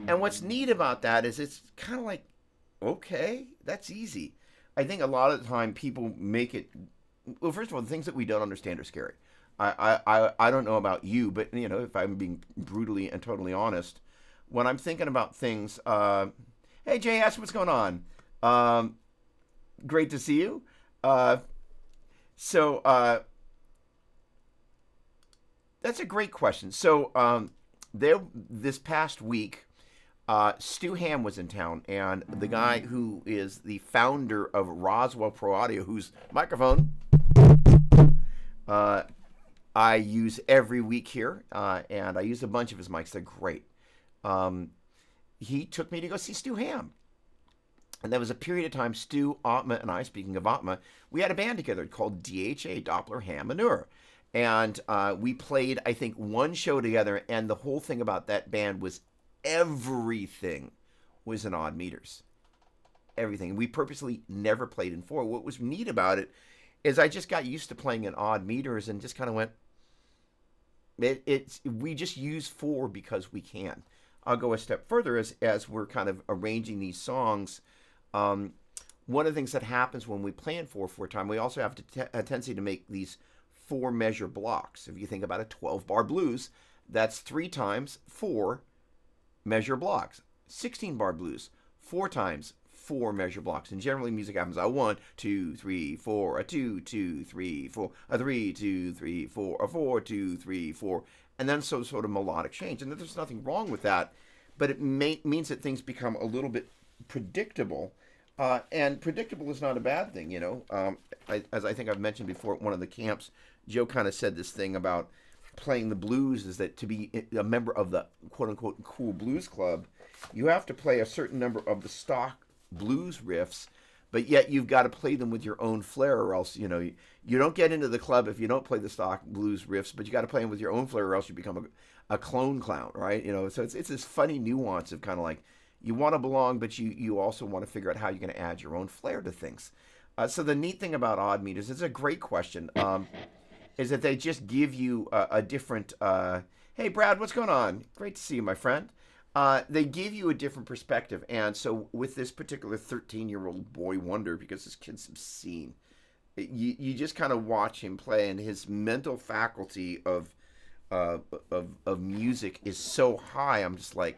And what's neat about that is it's kind of like, okay, that's easy. I think a lot of the time people make it, well, first of all, the things that we don't understand are scary. I don't know about you, but, you know, if I'm being brutally and totally honest, when I'm thinking about things, hey, JS, what's going on? Great to see you. So that's a great question. So this past week, Stu Ham was in town, and the guy who is the founder of Roswell Pro Audio, whose microphone I use every week here, and I use a bunch of his mics. They're great. He took me to go see Stu Ham. And there was a period of time, Stu, Atma, and I, speaking of Atma, we had a band together called DHA, Doppler, Ham, Manure. And we played, I think, one show together, and the whole thing about that band was everything was in odd meters. Everything. We purposely never played in 4. What was neat about it is I just got used to playing in odd meters and just kind of went, we just use 4 because we can. I'll go a step further as we're kind of arranging these songs. One of the things that happens when we play in 4/4 time, we also have a tendency to make these 4 measure blocks. If you think about a 12-bar blues, that's 3 times 4 measure blocks. 16-bar blues, 4 times 4 measure blocks. And generally music happens a 1, 2, 3, 4, a 2, 2, 3, 4, a 3, 2, 3, 4, a 4, 2, 3, 4, and then sort of melodic change. And there's nothing wrong with that, but it means that things become a little bit predictable. And predictable is not a bad thing, you know. As I think I've mentioned before at one of the camps, Joe kind of said this thing about playing the blues is that to be a member of the quote-unquote cool blues club, you have to play a certain number of the stock blues riffs, but yet you've got to play them with your own flair, or else, you know, you don't get into the club if you don't play the stock blues riffs, but you got to play them with your own flair, or else you become a clone clown, right? You know, so it's this funny nuance of kind of like, you want to belong, but you also want to figure out how you're going to add your own flair to things. So the neat thing about odd meters, it's a great question, is that they just give you a different, hey, Brad, what's going on? Great to see you, my friend. They give you a different perspective. And so with this particular 13-year-old boy wonder, because this kid's obscene, you just kind of watch him play, and his mental faculty of music is so high. I'm just like,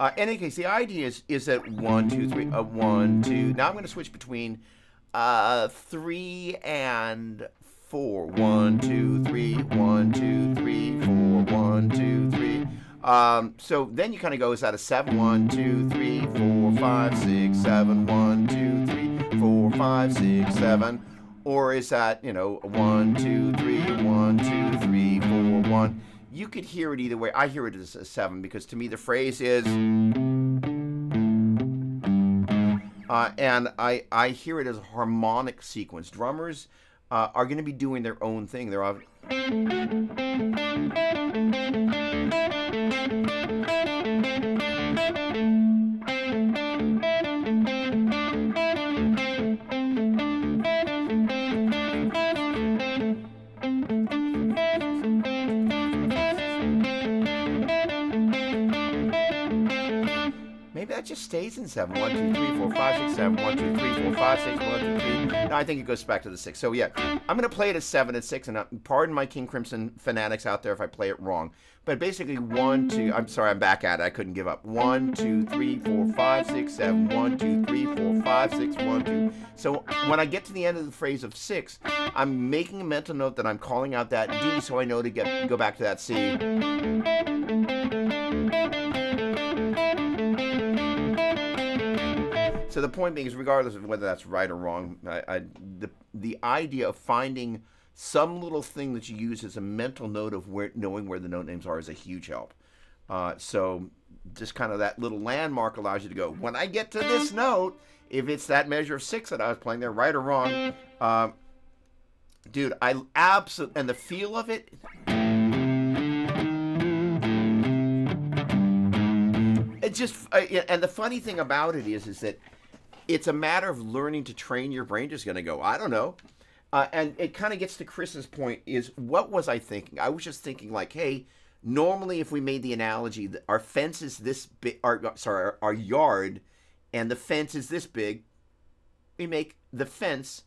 In any case, the idea is that 1, 2, 3, 1, 2. Now I'm going to switch between 3 and 4. 1, 2, 3, 1, 2, 3, 4, 1, 2, 3. So then you kind of go, is that a 7? 1, 2, 3, 4, 5, 6, 7. 1, 2, 3, 4, 5, 6, 7. Or is that, 1, 2, 3, 1, 2, 3, 4, 1. You could hear it either way. I hear it as a 7 because to me the phrase is, and I hear it as a harmonic sequence. Drummers are going to be doing their own thing. They're all, maybe that just stays in 7. 1, 2, 3, 4, 5, 6, 7. 1, 2, 3, 4, 5, 6. 1, 2, 3. No, I think it goes back to the 6. So yeah, I'm going to play it as 7 and 6. And pardon my King Crimson fanatics out there if I play it wrong. But basically 1, 2, I'm sorry, I'm back at it. I couldn't give up. 1, 2, 3, 4, 5, 6, 7. 1, 2, 3, 4, 5, 6, 1, 2. So when I get to the end of the phrase of 6, I'm making a mental note that I'm calling out that D so I know to go back to that C. So the point being is, regardless of whether that's right or wrong, the idea of finding some little thing that you use as a mental note of knowing where the note names are is a huge help. So just kind of that little landmark allows you to go, when I get to this note, if it's that measure of 6 that I was playing there, right or wrong, dude, I absolutely, and the feel of it, it just, and the funny thing about it is that it's a matter of learning to train your brain. Just going to go, I don't know. And it kind of gets to Chris's point is, what was I thinking? I was just thinking like, hey, normally if we made the analogy that our fence is this big, our yard, and the fence is this big, we make the fence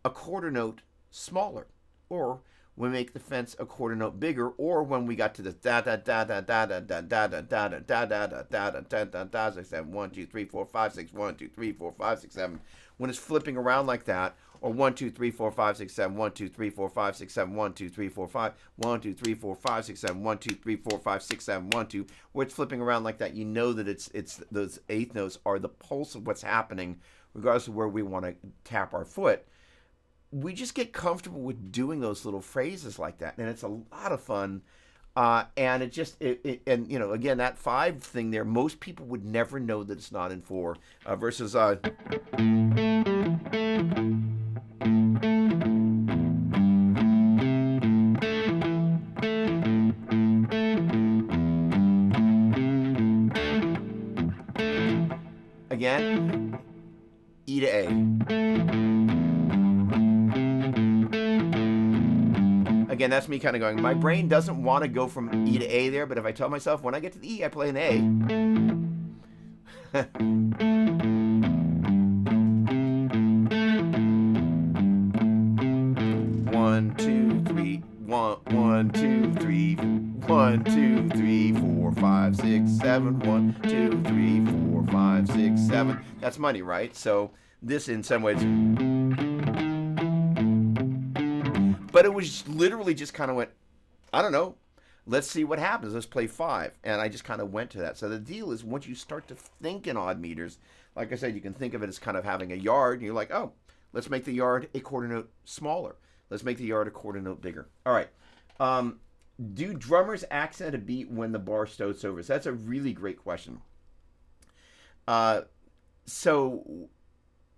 a quarter note smaller, or we make the fence a quarter note bigger, or when we got to the da da da da da da da da da da da da da da da da da da 6 7 1 2 3 4 5 6 1 2 3 4 5 6 7, when it's flipping around like that, or 1 2 3 4 5 6 7 1 2 3 4 5 6 7 1 2 3 4 5 1 2 3 4 5 6 7 1 2 3 4 5 6 7 1 2, where it's flipping around like that, you know that it's those eighth notes are the pulse of what's happening, regardless of where we want to tap our foot. We just get comfortable with doing those little phrases like that, and it's a lot of fun. And it just, and again, that 5 thing there, most people would never know that it's not in 4, versus again, E to A. Again, that's me kind of going, my brain doesn't want to go from E to A there, but if I tell myself, when I get to the E, I play an A. 1, 2, 3, 1, 2, 3, 1, 2, 3, 4, 5, 6, 7, 1, 2, 3, 4, 5, 6, 7. That's money, right? So this in some ways, but it was literally just kind of went, I don't know, let's see what happens. Let's play 5. And I just kind of went to that. So the deal is, once you start to think in odd meters, like I said, you can think of it as kind of having a yard. And you're like, oh, let's make the yard a quarter note smaller. Let's make the yard a quarter note bigger. All right. Do drummers accent a beat when the bar starts over? So that's a really great question. So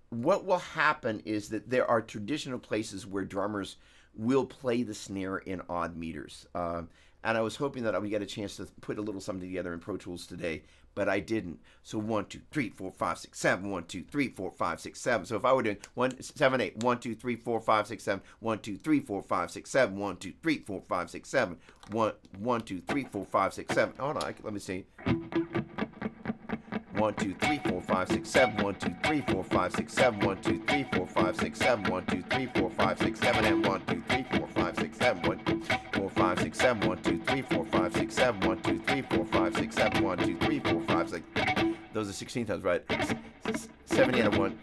what will happen is that there are traditional places where drummers will play the snare in odd meters. And I was hoping that I would get a chance to put a little something together in Pro Tools today, but I didn't. So 1, 2, 3, 4, 5, 6, 7, 1, 2, 3, 4, 5, 6, 7. So if I were doing 1, 7, 8, 1, 2, 3, 4, 5, 6, 7, 1, 2, 3, 4, 5, 6, 7, 1, 2, 3, 4, 5, 6, 7, 1, 2, 3, 4, 5, 6, 7. Hold on, let me see. 1, 1, 2, 3, 4, 5, 6, 7, 1, 2, 3, 4, 5, 6, 7, 1, 2, 3, 4, 5, 6, 7, 1, 2, 3, 4, 5, 6, 7, and 1, 2, 3, 4, 5, 6, 7, 1, 2, 4, 5, 6, 7, 1, 2, 3, 4, 5, 6, 7, 1, 2, 3, 4, 5, 6, 7, 1, 2, 3, 4, 5, 6. Those are 16 times, right? 70 and a 1,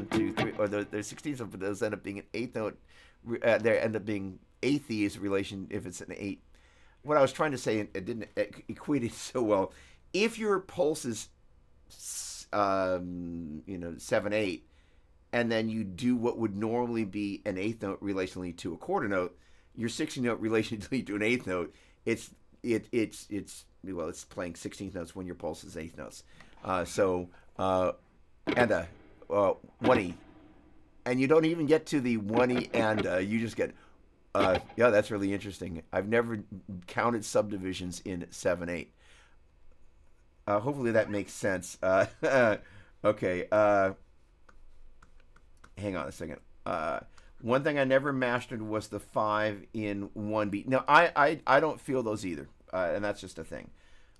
2, 3, or there's 16, but those end up being an eighth note. They end up being eighth relation if it's an 8. What I was trying to say, it didn't equate it so well. If your pulse is, 7/8, and then you do what would normally be an eighth note relationally to a quarter note, your 16th note relationally to an eighth note, it's playing 16th notes when your pulse is eighth notes. And a 1E, and you don't even get to the 1E, and you just get. Yeah, that's really interesting. I've never counted subdivisions in 7/8. Hopefully that makes sense. Okay. Hang on a second. One thing I never mastered was the 5 in 1 beat. No, I don't feel those either, and that's just a thing.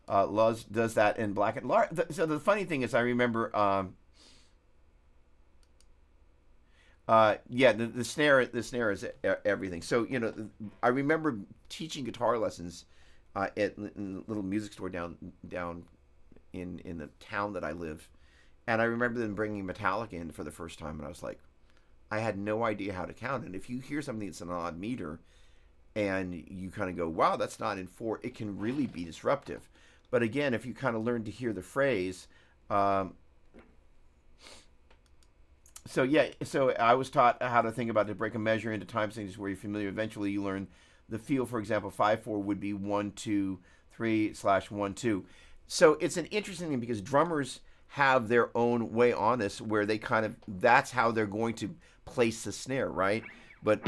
Luz does that in black and large. So the funny thing is, I remember. The snare is everything. So I remember teaching guitar lessons at in a little music store down in the town that I live, and I remember them bringing Metallica in for the first time, and I was like, I had no idea how to count. And if you hear something that's an odd meter, and you kind of go, wow, that's not in 4, it can really be disruptive. But again, if you kind of learn to hear the phrase. So I was taught how to think about to break a measure into time signatures where you're familiar. Eventually, you learn the feel. For example, 5/4 would be 1 2 3/1 2. So it's an interesting thing because drummers have their own way on this, where they that's how they're going to place the snare, right? But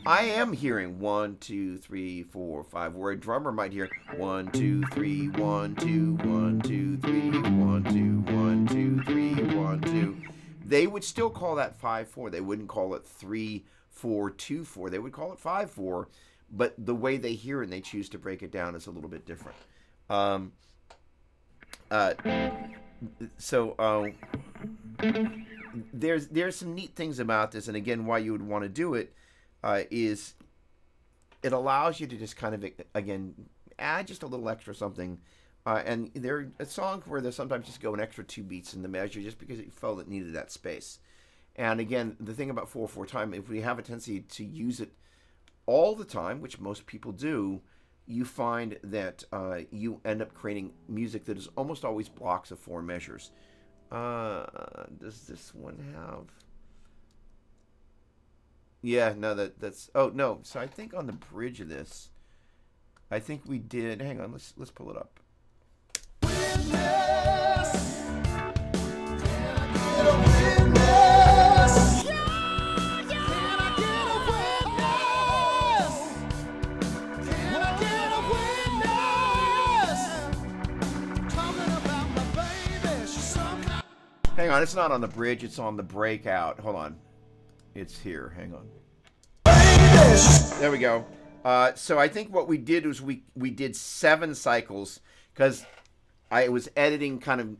I am hearing 1 2 3 4 5, where a drummer might hear 1 2 3 1 2 1 2 3 1 2 1 2 3 1 2. They would still call that 5/4. They wouldn't call it 3/4 2/4. They would call it 5/4. But the way they hear it and they choose to break it down is a little bit different. There's some neat things about this, and again, why you would want to do it is it allows you to just kind of, again, add just a little extra something. And there are songs where they sometimes just go an extra 2 beats in the measure just because it felt it needed that space. And again, the thing about 4/4 time, if we have a tendency to use it all the time, which most people do, you find that you end up creating music that is almost always blocks of 4 measures. Does this one have? Yeah, no, that's. Oh no, so I think on the bridge of this, I think we did. Hang on, let's pull it up. Hang on, it's not on the bridge, it's on the breakout. Hold on. It's here. Hang on. There we go. So I think what we did was we did 7 cycles because I was editing, kind of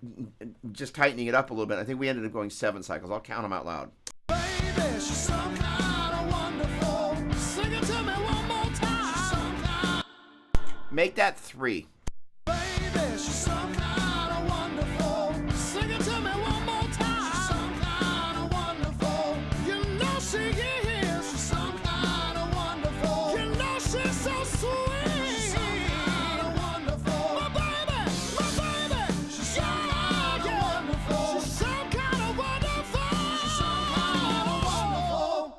just tightening it up a little bit. I think we ended up going 7 cycles. I'll count them out loud. Baby, she's some kind of wonderful. Sing it to me one more time. Make that 3. Baby, she's some kind of wonderful. Sing it to me one more time. She's some kind of wonderful. You know she is. She's some kind of wonderful. You know she's so sweet. She's some kind of wonderful. My baby, she's some kind of wonderful. She's some kind of wonderful. She's some kind of wonderful.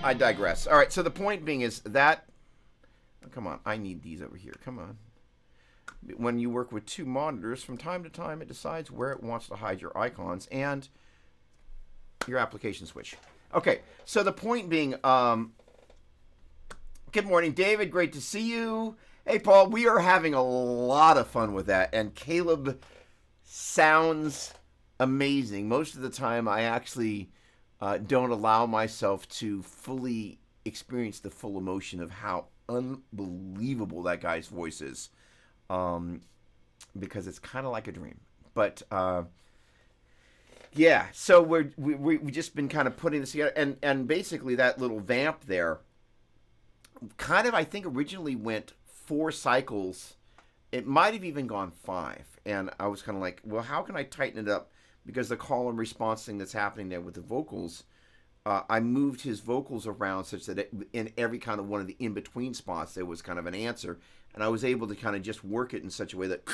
I digress. All right, so the point being is that, oh, come on, I need these over here. Come on. When you work with two monitors, from time to time, it decides where it wants to hide your icons and your application switch. Okay, so the point being, good morning, David. Great to see you. Hey, Paul, we are having a lot of fun with that, and Caleb sounds amazing. Most of the time, I actually don't allow myself to fully experience the full emotion of how unbelievable that guy's voice is, because it's kind of like a dream. But yeah, so we've just been kind of putting this together, and basically that little vamp there, kind of, I think originally went 4 cycles. It might have even gone 5, and I was kind of like, well, how can I tighten it up? Because the call and response thing that's happening there with the vocals, I moved his vocals around such that in every kind of one of the in-between spots, there was kind of an answer. And I was able to kind of just work it in such a way that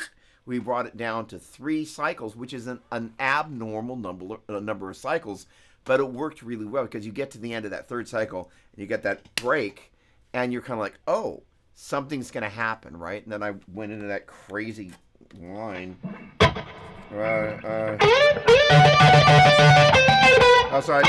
we brought it down to 3 cycles, which is an abnormal number of cycles. But it worked really well because you get to the end of that 3rd cycle and you get that break and you're kind of like, oh, something's going to happen, right? And then I went into that crazy line. Oh, sorry.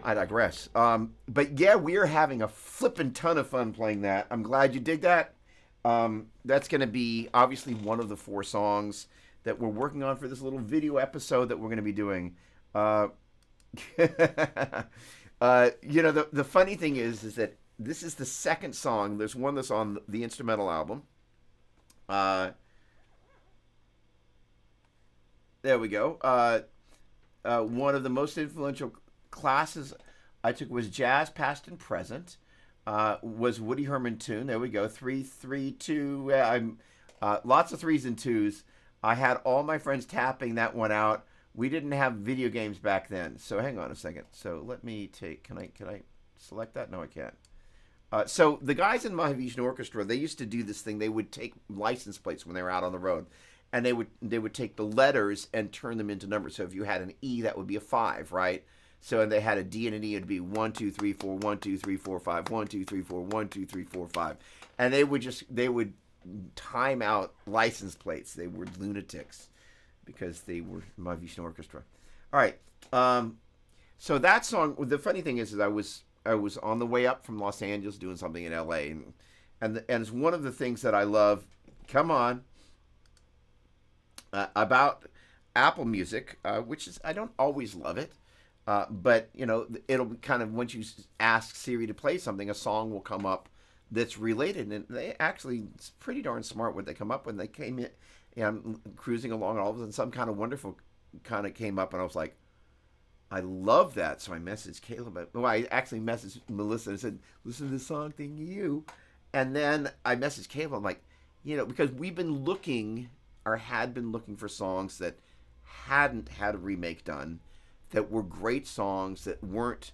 I digress. But yeah, we are having a flippin' ton of fun playing that. I'm glad you dig that. That's going to be obviously one of the 4 songs that we're working on for this little video episode that we're going to be doing. You know, the funny thing is that this is the 2nd song. There's one that's on the instrumental album. There we go. One of the most influential classes I took was Jazz Past and Present. Was Woody Herman tune. There we go. 3, 3, 2. I'm lots of 3s and 2s. I had all my friends tapping that one out. We didn't have video games back then. So hang on a second. So let me take. Can I select that? No, I can't. So the guys in Mahavishnu Orchestra, they used to do this thing. They would take license plates when they were out on the road, and they would take the letters and turn them into numbers. So if you had an E, that would be a 5, right? So and they had a D and an E, it'd be 1, 2, 3, 4, 1, 2, 3, 4, 5, 1, 2, 3, 4, 1, 2, 3, 4, 5. And they would time out license plates. They were lunatics because they were Mahavishnu Orchestra. All right. So that song, the funny thing is I was on the way up from Los Angeles doing something in LA, and it's one of the things that I love, come on, about Apple Music, which is, I don't always love it. But, you know, it'll be kind of, once you ask Siri to play something, a song will come up that's related. And they actually, it's pretty darn smart what they come up with. They came in, and I'm cruising along, and all of a sudden some kind of wonderful kind of came up, and I was like, I love that. So I messaged Caleb. Well, I actually messaged Melissa and said, listen to this song, thank you. And then I messaged Caleb. I'm like, you know, because we've been looking, or had been looking for songs that hadn't had a remake done, that were great songs that weren't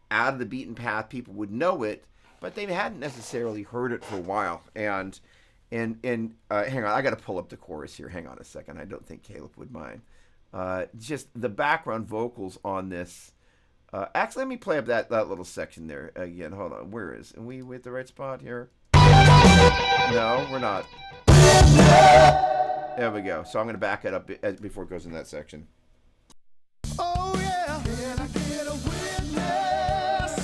out of the beaten path. People would know it, but they hadn't necessarily heard it for a while. And hang on, I got to pull up the chorus here. Hang on a second. I don't think Caleb would mind. Just the background vocals on this. Actually, let me play up that little section there again. Hold on. Where is? Are we at the right spot here? No, we're not. There we go. So I'm going to back it up before it goes in that section. Oh yeah, can I get a witness?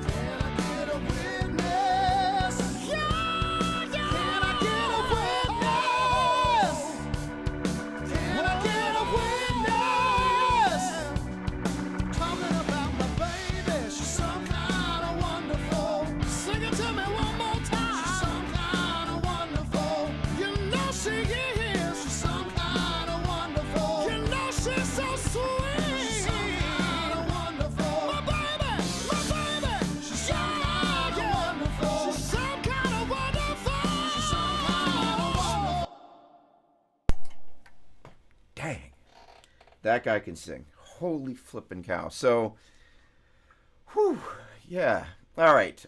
Can I get a witness? Yeah, yeah. Can I get a witness? Can I get a witness? Talking about my baby, she's some kind of wonderful. Sing it to me one more time. She's some kind of wonderful. You know she is. She's some kind of wonderful. You know she's so sweet. She's some kind of wonderful. My baby, she's some kind of wonderful. She's some kind of wonderful. She's some kind of wonderful. Dang. That guy can sing. Holy flippin' cow. So, whew, yeah. All right.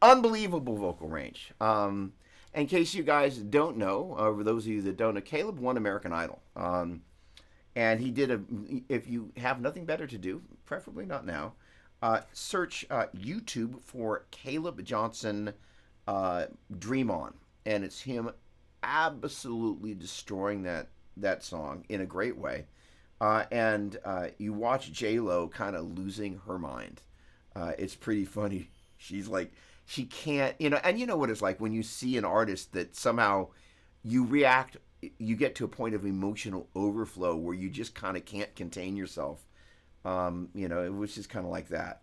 Unbelievable vocal range. In case you guys don't know, or those of you that don't know, Caleb won American Idol. And he did if you have nothing better to do, preferably not now, search YouTube for Caleb Johnson Dream On. And it's him absolutely destroying that song in a great way. And you watch J-Lo kind of losing her mind. It's pretty funny. She's like, she can't, and you know what it's like when you see an artist that somehow you react, you get to a point of emotional overflow where you just kind of can't contain yourself. It was just kind of like that.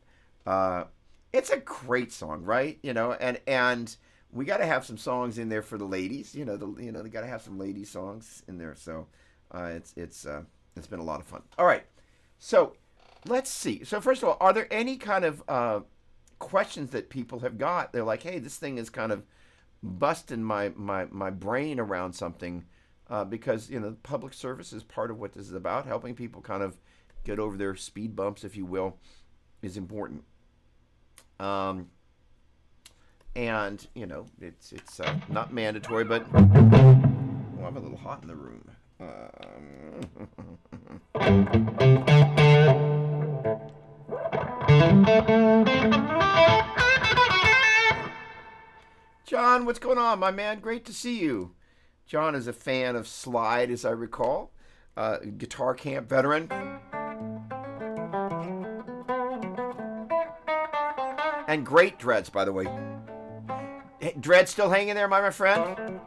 It's a great song, right? And we got to have some songs in there for the ladies. They got to have some lady songs in there. So it's been a lot of fun. All right, so let's see. So first of all, are there any kind of questions that people have got? They're like, hey, this thing is kind of busting my brain around something, because public service is part of what this is about. Helping people kind of get over their speed bumps, if you will, is important. And it's not mandatory, but I'm a little hot in the room. John, what's going on, my man? Great to see you. John is a fan of Slide, as I recall. Guitar camp veteran. And great dreads, by the way. Dreads still hanging there, my friend?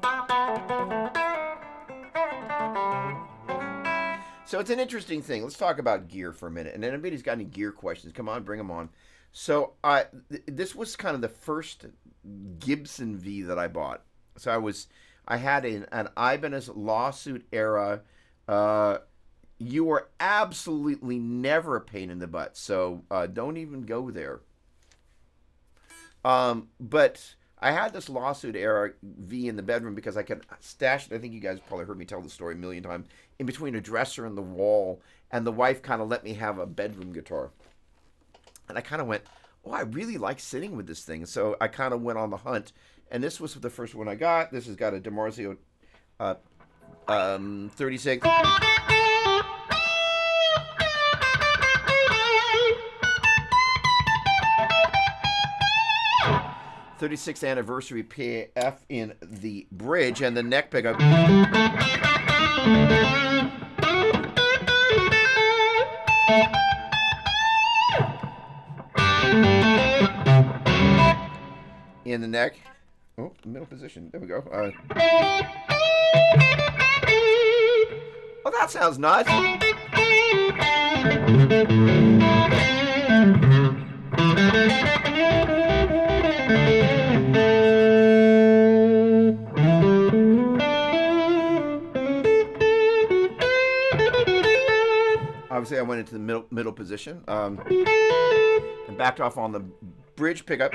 So it's an interesting thing. Let's talk about gear for a minute. And anybody's got any gear questions, come on, bring them on. So this was kind of the first Gibson V that I bought. So I had an Ibanez lawsuit era. You were absolutely never a pain in the butt. So don't even go there. But I had this lawsuit era V in the bedroom because I could stash it. I think you guys probably heard me tell the story a million times, in between a dresser and the wall. And the wife kind of let me have a bedroom guitar. And I kind of went, oh, I really like sitting with this thing. So I kind of went on the hunt. And this was the first one I got. This has got a DiMarzio 36. 36th anniversary PF in the bridge and the neck pickup. In the neck. Oh, middle position. There we go. Oh, that sounds nice. Obviously, I went into the middle position and backed off on the bridge pickup.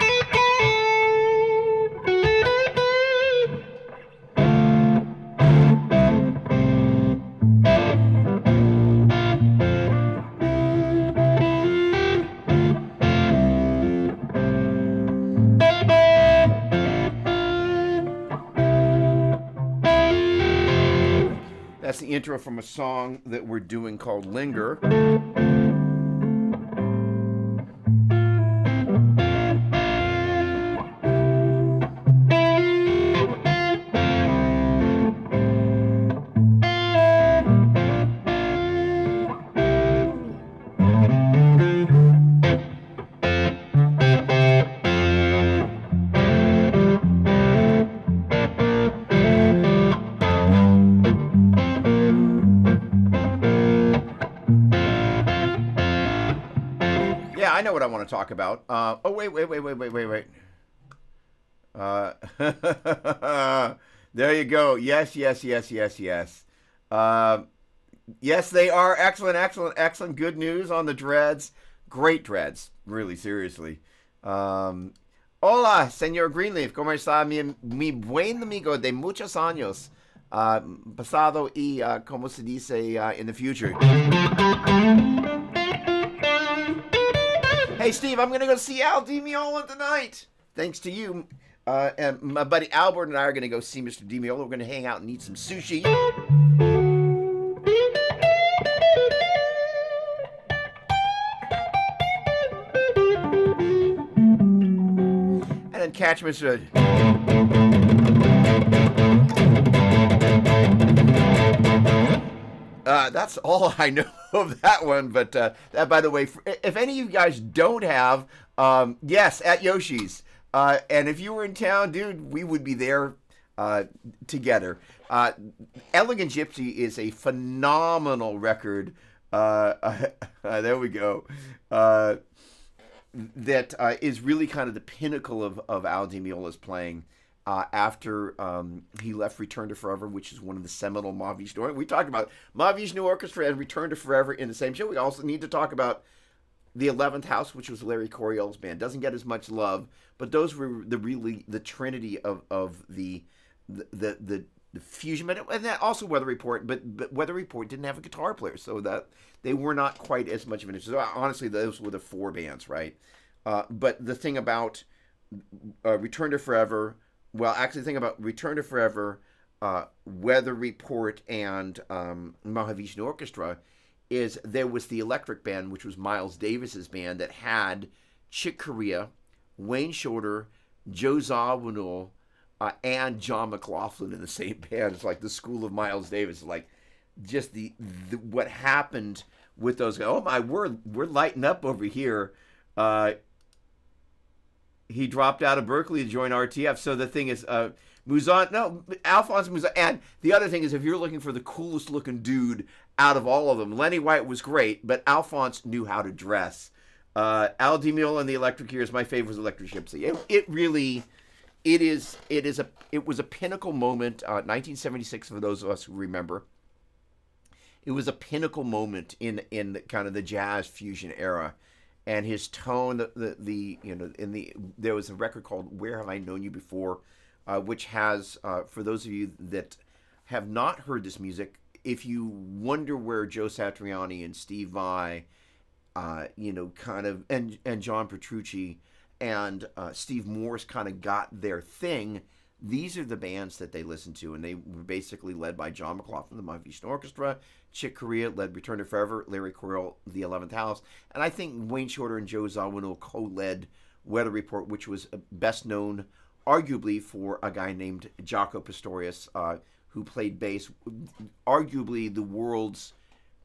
That's the intro from a song that we're doing called Linger. I know what I want to talk about. Wait. There you go. Yes. Yes, they are. Excellent. Good news on the dreads. Great dreads. Really, seriously. Hola, señor Greenleaf. ¿Cómo está mi buen amigo de muchos años? Pasado y como se dice in the future. Hey, Steve, I'm going to go see Al Di Meola tonight. Thanks to you. And my buddy Albert and I are going to go see Mr. Di Meola. We're going to hang out and eat some sushi. And then catch Mr. That's all I know of that one. But that, by the way, if any of you guys don't have, yes, at Yoshi's. And if you were in town, dude, we would be there together. Elegant Gypsy is a phenomenal record. There we go. That is really kind of the pinnacle of Al Di Meola's playing. After he left Return to Forever, which is one of the seminal Mahavishnu Orchestra. We talked about Mahavishnu Orchestra and Return to Forever in the same show. We also need to talk about the 11th House, which was Larry Coryell's band. Doesn't get as much love, but those were the trinity of the fusion. And that also Weather Report, but Weather Report didn't have a guitar player, so that they were not quite as much of an interest. So honestly, those were the four bands, right? But the thing about Return to Forever. Well, actually, the thing about Return to Forever, Weather Report, and Mahavishnu Orchestra is there was the Electric Band, which was Miles Davis's band, that had Chick Corea, Wayne Shorter, Joe Zawinul, and John McLaughlin in the same band. It's like the school of Miles Davis. Like just the what happened with those guys. Oh my word, we're lighting up over here. He dropped out of Berkeley to join RTF. So the thing is, Alphonse Mouzon. And the other thing is, if you're looking for the coolest looking dude out of all of them, Lenny White was great, but Alphonse knew how to dress. Al Di Meola and the Electric Years, my favorite was Electric Gypsy. It was a pinnacle moment. 1976 for those of us who remember. It was a pinnacle moment in kind of the jazz fusion era. And his tone, there was a record called "Where Have I Known You Before," which has, for those of you that have not heard this music, if you wonder where Joe Satriani and Steve Vai, kind of, and John Petrucci and Steve Morse kind of got their thing, these are the bands that they listened to, and they were basically led by John McLaughlin, the Mahavishnu Orchestra. Chick Corea led Return to Forever, Larry Coryell, the 11th House, and I think Wayne Shorter and Joe Zawinul co-led Weather Report, which was best known, arguably, for a guy named Jaco Pastorius, who played bass, arguably the world's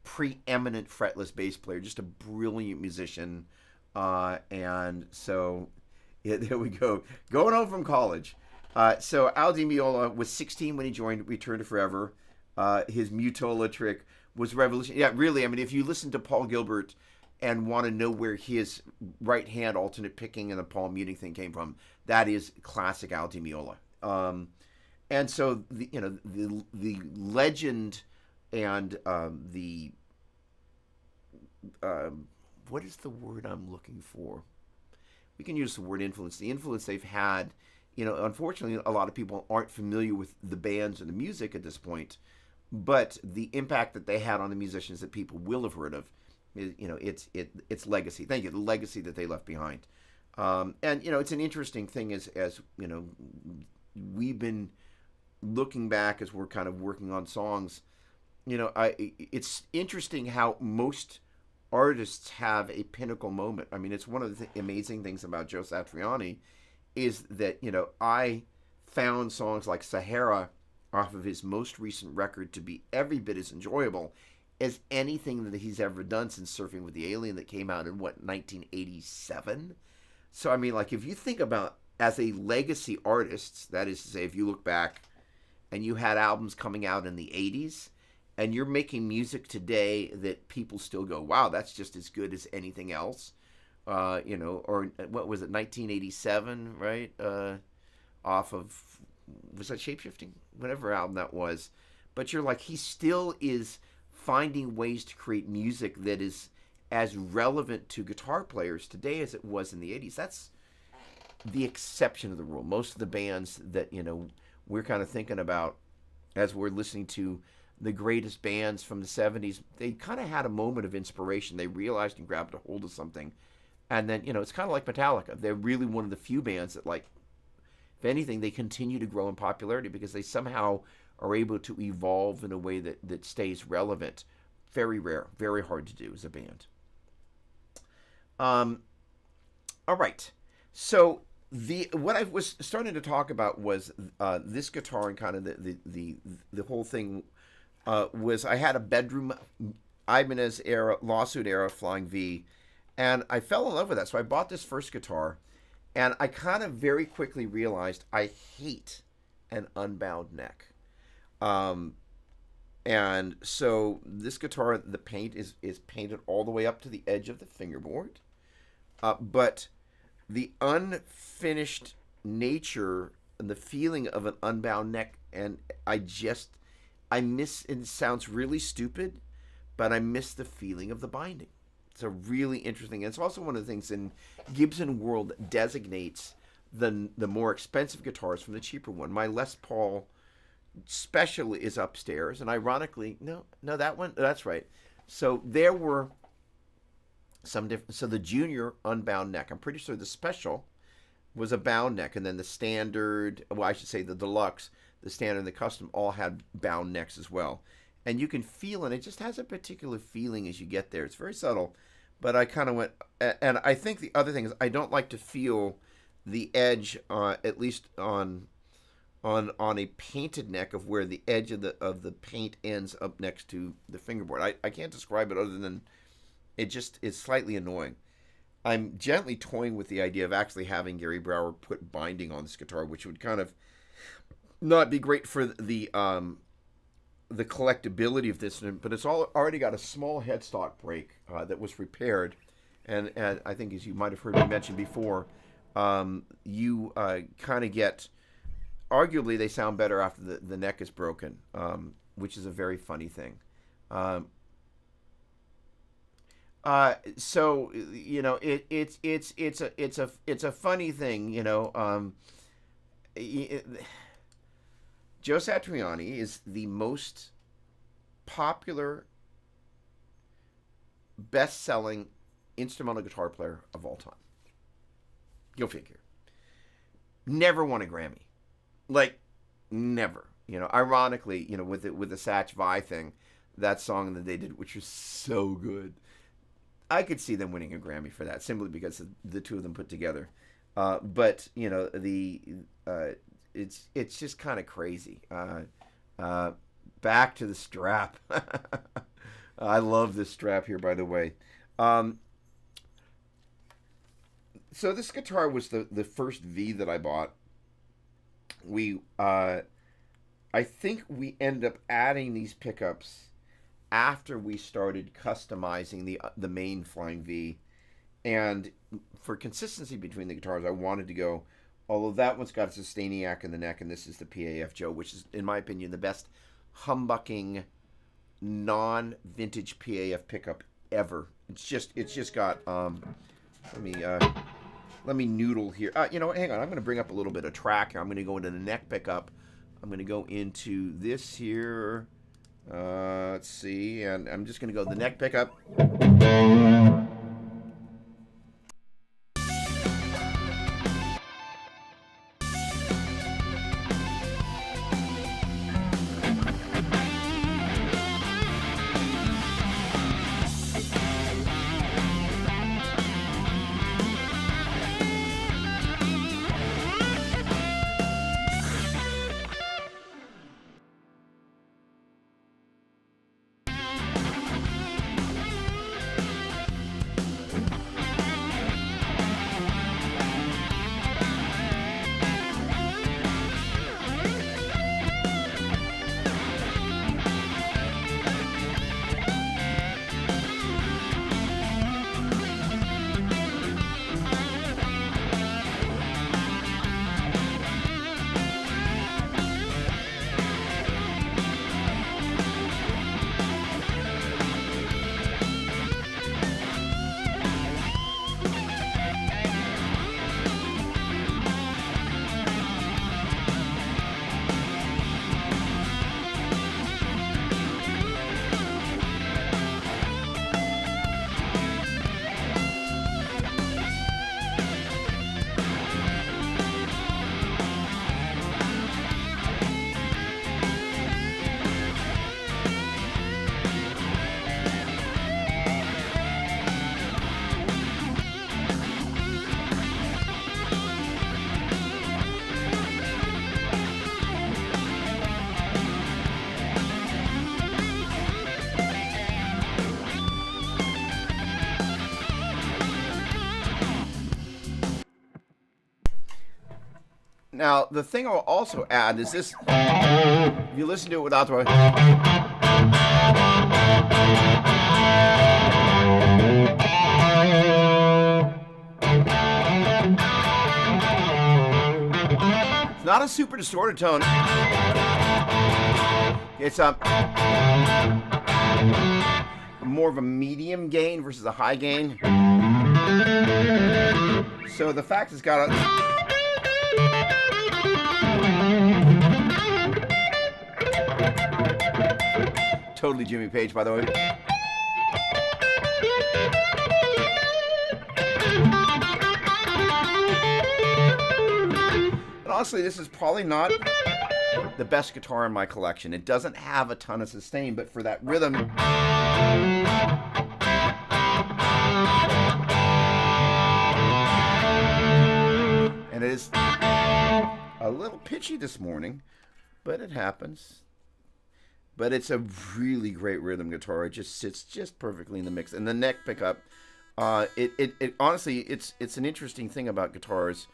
preeminent fretless bass player, just a brilliant musician, and so, yeah, there we go. Going home from college. So Al Di Meola was 16 when he joined Return to Forever. His Mutola trick was revolutionary. Yeah, really, I mean, if you listen to Paul Gilbert and want to know where his right-hand alternate picking and the palm muting thing came from, that is classic Al Di Meola. And so, the legend and what is the word I'm looking for? We can use the word influence. The influence they've had, unfortunately, a lot of people aren't familiar with the bands and the music at this point, but the impact that they had on the musicians that people will have heard of, it's legacy. Thank you, the legacy that they left behind. And it's an interesting thing as we've been looking back as we're kind of working on songs. It's interesting how most artists have a pinnacle moment. I mean, it's one of the amazing things about Joe Satriani is that, I found songs like Sahara off of his most recent record to be every bit as enjoyable as anything that he's ever done since Surfing with the Alien that came out in, 1987? So, I mean, like, if you think about as a legacy artist, that is to say, if you look back and you had albums coming out in the 80s and you're making music today that people still go, wow, that's just as good as anything else. Or what was it, 1987, right? Off of, was that Shapeshifting? Whatever album that was. But you're like, he still is finding ways to create music that is as relevant to guitar players today as it was in the 80s. That's the exception of the rule. Most of the bands that, we're kind of thinking about as we're listening to the greatest bands from the 70s, they kind of had a moment of inspiration. They realized and grabbed a hold of something. And then, it's kind of like Metallica. They're really one of the few bands that, like, if anything, they continue to grow in popularity because they somehow are able to evolve in a way that stays relevant. Very rare, very hard to do as a band. All right. So what I was starting to talk about was this guitar, and kind of the whole thing was I had a bedroom Ibanez era, lawsuit era Flying V, and I fell in love with that. So I bought this first guitar, and I kind of very quickly realized I hate an unbound neck. And so this guitar, the paint is painted all the way up to the edge of the fingerboard. But the unfinished nature and the feeling of an unbound neck, and I miss, it sounds really stupid, but I miss the feeling of the binding. It's a really interesting, and it's also one of the things in Gibson world designates the more expensive guitars from the cheaper one. My Les Paul Special is upstairs, and ironically, no, that one, that's right. So there were some different. So the junior unbound neck, I'm pretty sure the Special was a bound neck, and then the standard, well, I should say the deluxe, the standard, and the custom all had bound necks as well. And you can feel it. It just has a particular feeling as you get there. It's very subtle, but I kind of went. And I think the other thing is I don't like to feel the edge, at least on a painted neck, of where the edge of the paint ends up next to the fingerboard. I can't describe it other than it just is slightly annoying. I'm gently toying with the idea of actually having Gary Brower put binding on this guitar, which would kind of not be great for the collectability of this, but it's already got a small headstock break that was repaired, and I think, as you might have heard me mention before, you kind of get, arguably they sound better after the neck is broken, which is a very funny thing. So it's a funny thing, Joe Satriani is the most popular, best-selling instrumental guitar player of all time. Go figure. Never won a Grammy. Like, never. Ironically, with the Satch Vi thing, that song that they did, which was so good, I could see them winning a Grammy for that, simply because of the two of them put together. But it's just kind of crazy. Back to the strap. I love this strap here, by the way. So this guitar was the first V that I bought. I think we ended up adding these pickups after we started customizing the main Flying V, and for consistency between the guitars, I wanted to go. Although that one's got a Sustainiac in the neck, and this is the PAF Joe, which is, in my opinion, the best humbucking non-vintage PAF pickup ever. It's just got. Let me noodle here. Hang on. I'm going to bring up a little bit of track here. I'm going to go into the neck pickup. I'm going to go into this here. Let's see, and I'm just going to go the neck pickup. Now, the thing I'll also add is this. If you listen to it without the... It's not a super distorted tone. It's more of a medium gain versus a high gain. So the fact it's got a... Totally Jimmy Page, by the way. And honestly, this is probably not the best guitar in my collection. It doesn't have a ton of sustain, but for that rhythm... And it is a little pitchy this morning, but it happens. But it's a really great rhythm guitar. It just sits just perfectly in the mix. And the neck pickup, it honestly, it's an interesting thing about guitars,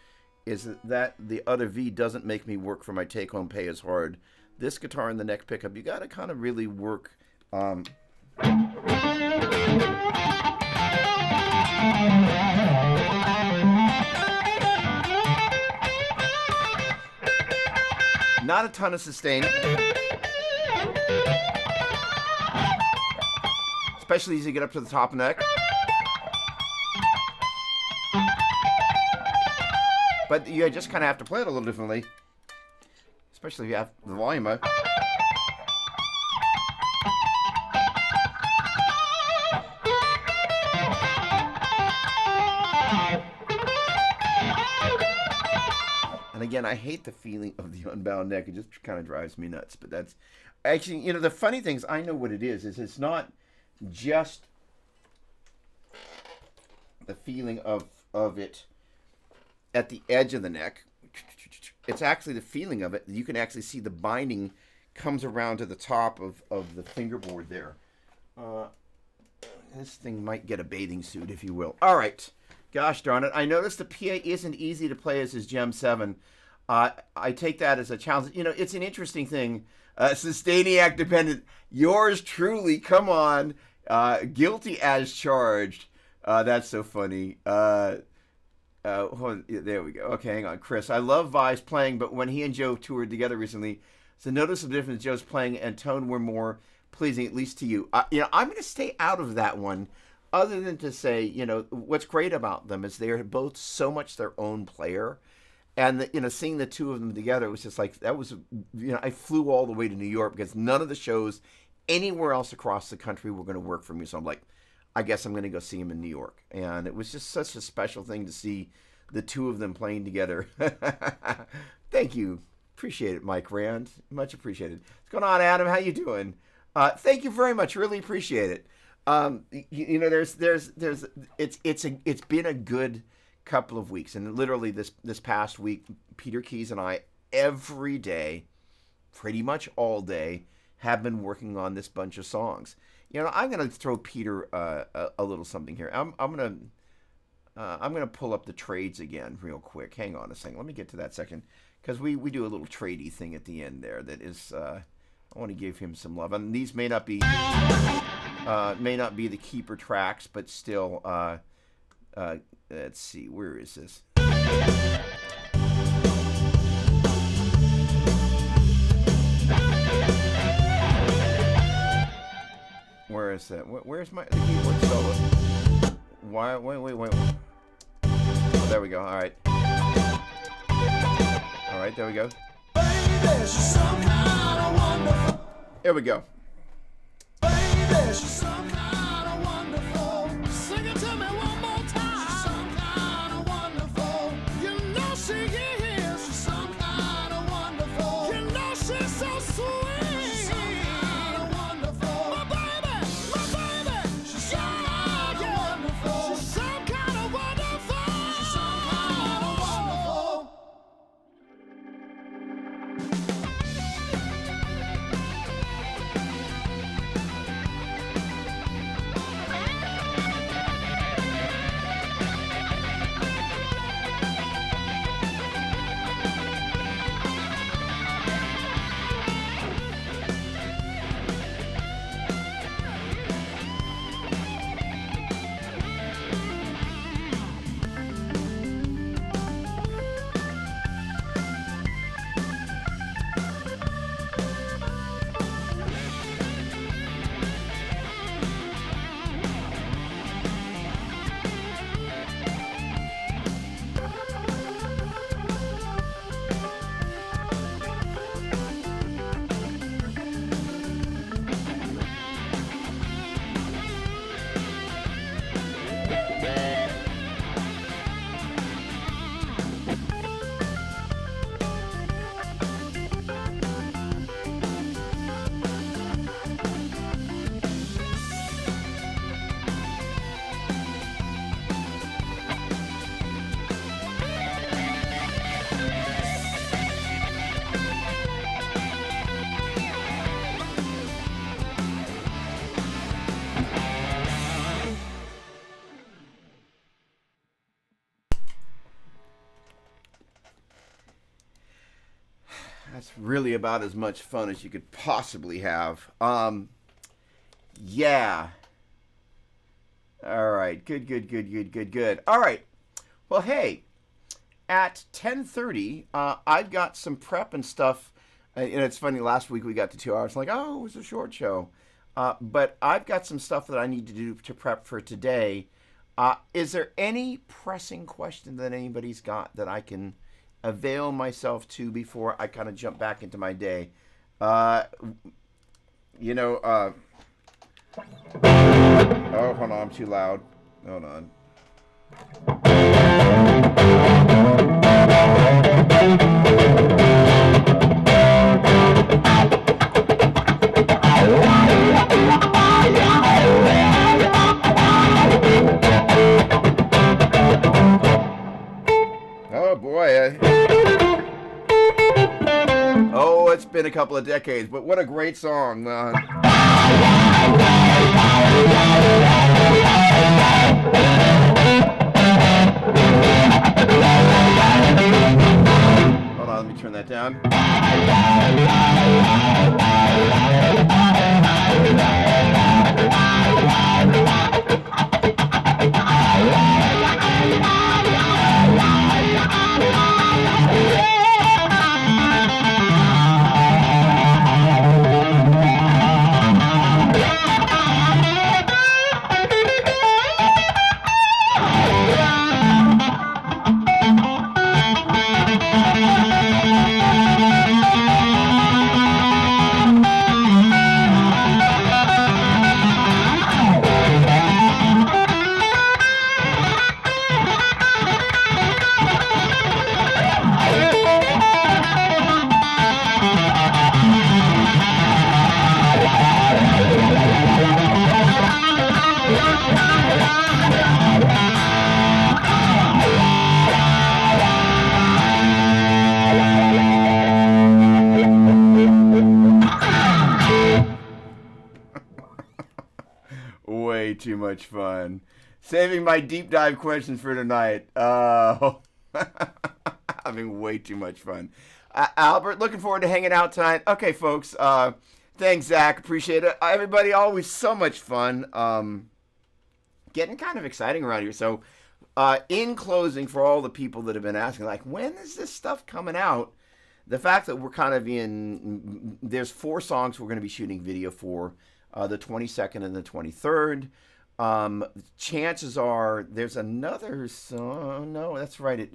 is that the other V doesn't make me work for my take-home pay as hard. This guitar and the neck pickup, you got to kind of really work. Not a ton of sustain. Especially as you get up to the top of the neck. But you just kind of have to play it a little differently. Especially if you have the volume up. And again, I hate the feeling of the unbound neck. It just kind of drives me nuts. But that's... Actually, you know, the funny thing is, I know what it is it's not just the feeling of it at the edge of the neck. It's actually the feeling of it. You can actually see the binding comes around to the top of the fingerboard there. This thing might get a bathing suit, if you will. All right. Gosh darn it. I noticed the PA isn't easy to play as his Gem 7. I take that as a challenge. You know, it's an interesting thing. Sustainiac dependent. Yours truly. Come on. Guilty as charged. That's so funny. Hold on, there we go. Okay, hang on. Chris, I love Vi's playing, but when he and Joe toured together recently, it's a noticeable difference. Joe's playing and tone were more pleasing, at least to you. You know, I'm going to stay out of that one, other than to say, you know, what's great about them is they're both so much their own player. And, you know, seeing the two of them together, it was just like, that was, you know, I flew all the way to New York because none of the shows anywhere else across the country were going to work for me. So I'm like, I guess I'm going to go see him in New York. And it was just such a special thing to see the two of them playing together. Thank you. Appreciate it, Mike Rand. Much appreciated. What's going on, Adam? How you doing? Thank you very much. Really appreciate it. You know, it's been a good couple of weeks, and literally this past week, Peter Keys and I every day, pretty much all day, have been working on this bunch of songs. You know, I'm gonna throw Peter a little something here. I'm gonna pull up the trades again real quick. Hang on a second. Let me get to that second, because we do a little tradey thing at the end there. That is, I want to give him some love. And these may not be the keeper tracks, but still. Let's see. Where is this? Where is that? Where's my the keyboard solo? Why? Wait. Oh, there we go. All right. All right. There we go. Here we go. That's really about as much fun as you could possibly have. Yeah. All right. Good. All right. Well, hey, at 10:30, I've got some prep and stuff. And it's funny, last week we got to 2 hours. Like, oh, it was a short show. But I've got some stuff that I need to do to prep for today. Is there any pressing question that anybody's got that I can avail myself to before I kind of jump back into my day? You know, oh, hold on, I'm too loud. Hold on. Oh boy. Oh, it's been a couple of decades, but what a great song. Hold on, let me turn that down. Way too much fun. Saving my deep dive questions for tonight. Having way too much fun. Albert, looking forward to hanging out tonight. Okay, folks. Thanks, Zach. Appreciate it. Everybody, always so much fun. Getting kind of exciting around here. So, in closing, for all the people that have been asking, like, when is this stuff coming out? The fact that we're kind of there's 4 songs we're going to be shooting video for, the 22nd and the 23rd. Chances are there's another song. No, that's right.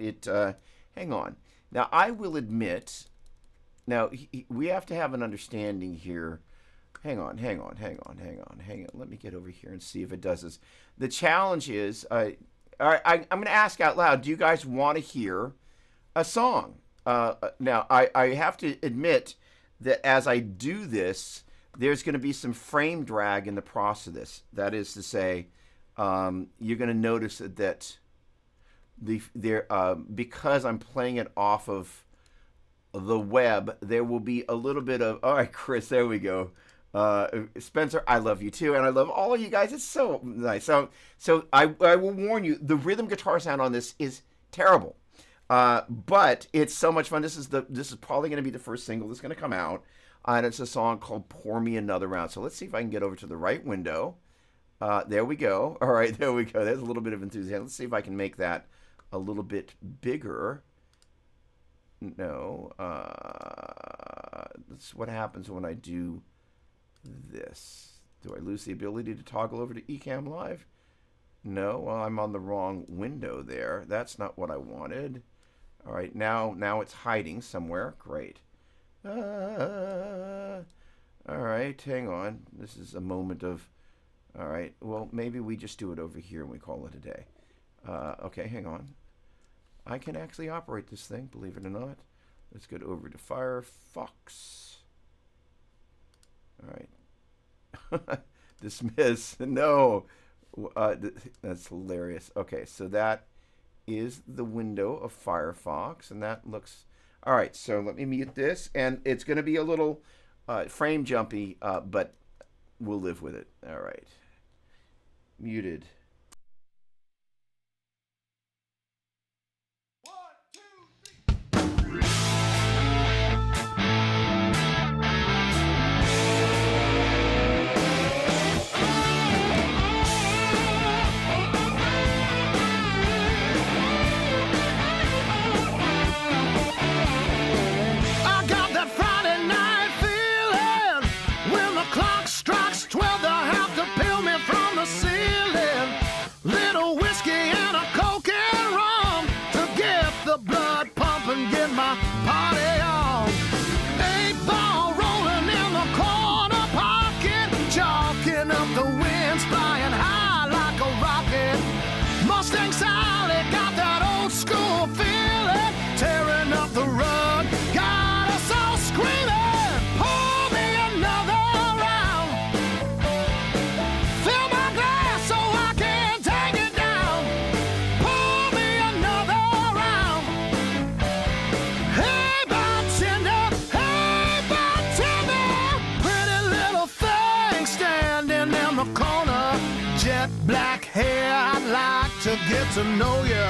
Hang on. Now, I will admit, now, we have to have an understanding here. Hang on. Let me get over here and see if it does this. The challenge is, all right, I'm going to ask out loud, do you guys want to hear a song? Now, I have to admit that as I do this, there's going to be some frame drag in the process of this. That is to say, you're going to notice that because I'm playing it off of the web, there will be a little bit of, all right, Chris, there we go. Spencer, I love you too, and I love all of you guys. It's so nice. So I will warn you, the rhythm guitar sound on this is terrible, but it's so much fun. This is probably going to be the first single that's going to come out, and it's a song called "Pour Me Another Round." So let's see if I can get over to the right window. There we go. All right, there we go. There's a little bit of enthusiasm. Let's see if I can make that a little bit bigger. No, that's what happens when I do this. Do I lose the ability to toggle over to Ecamm Live? No, well, I'm on the wrong window there. That's not what I wanted. All right, now it's hiding somewhere. Great. All right, hang on. This is a moment of, all right, well, maybe we just do it over here and we call it a day. Okay, hang on. I can actually operate this thing, believe it or not. Let's go over to Firefox. All right. Dismiss. No. That's hilarious. Okay, so that is the window of Firefox, and that looks... All right, so let me mute this, and it's going to be a little frame jumpy, but we'll live with it. All right. Muted. corner. Jet black hair, I'd like to get to know you.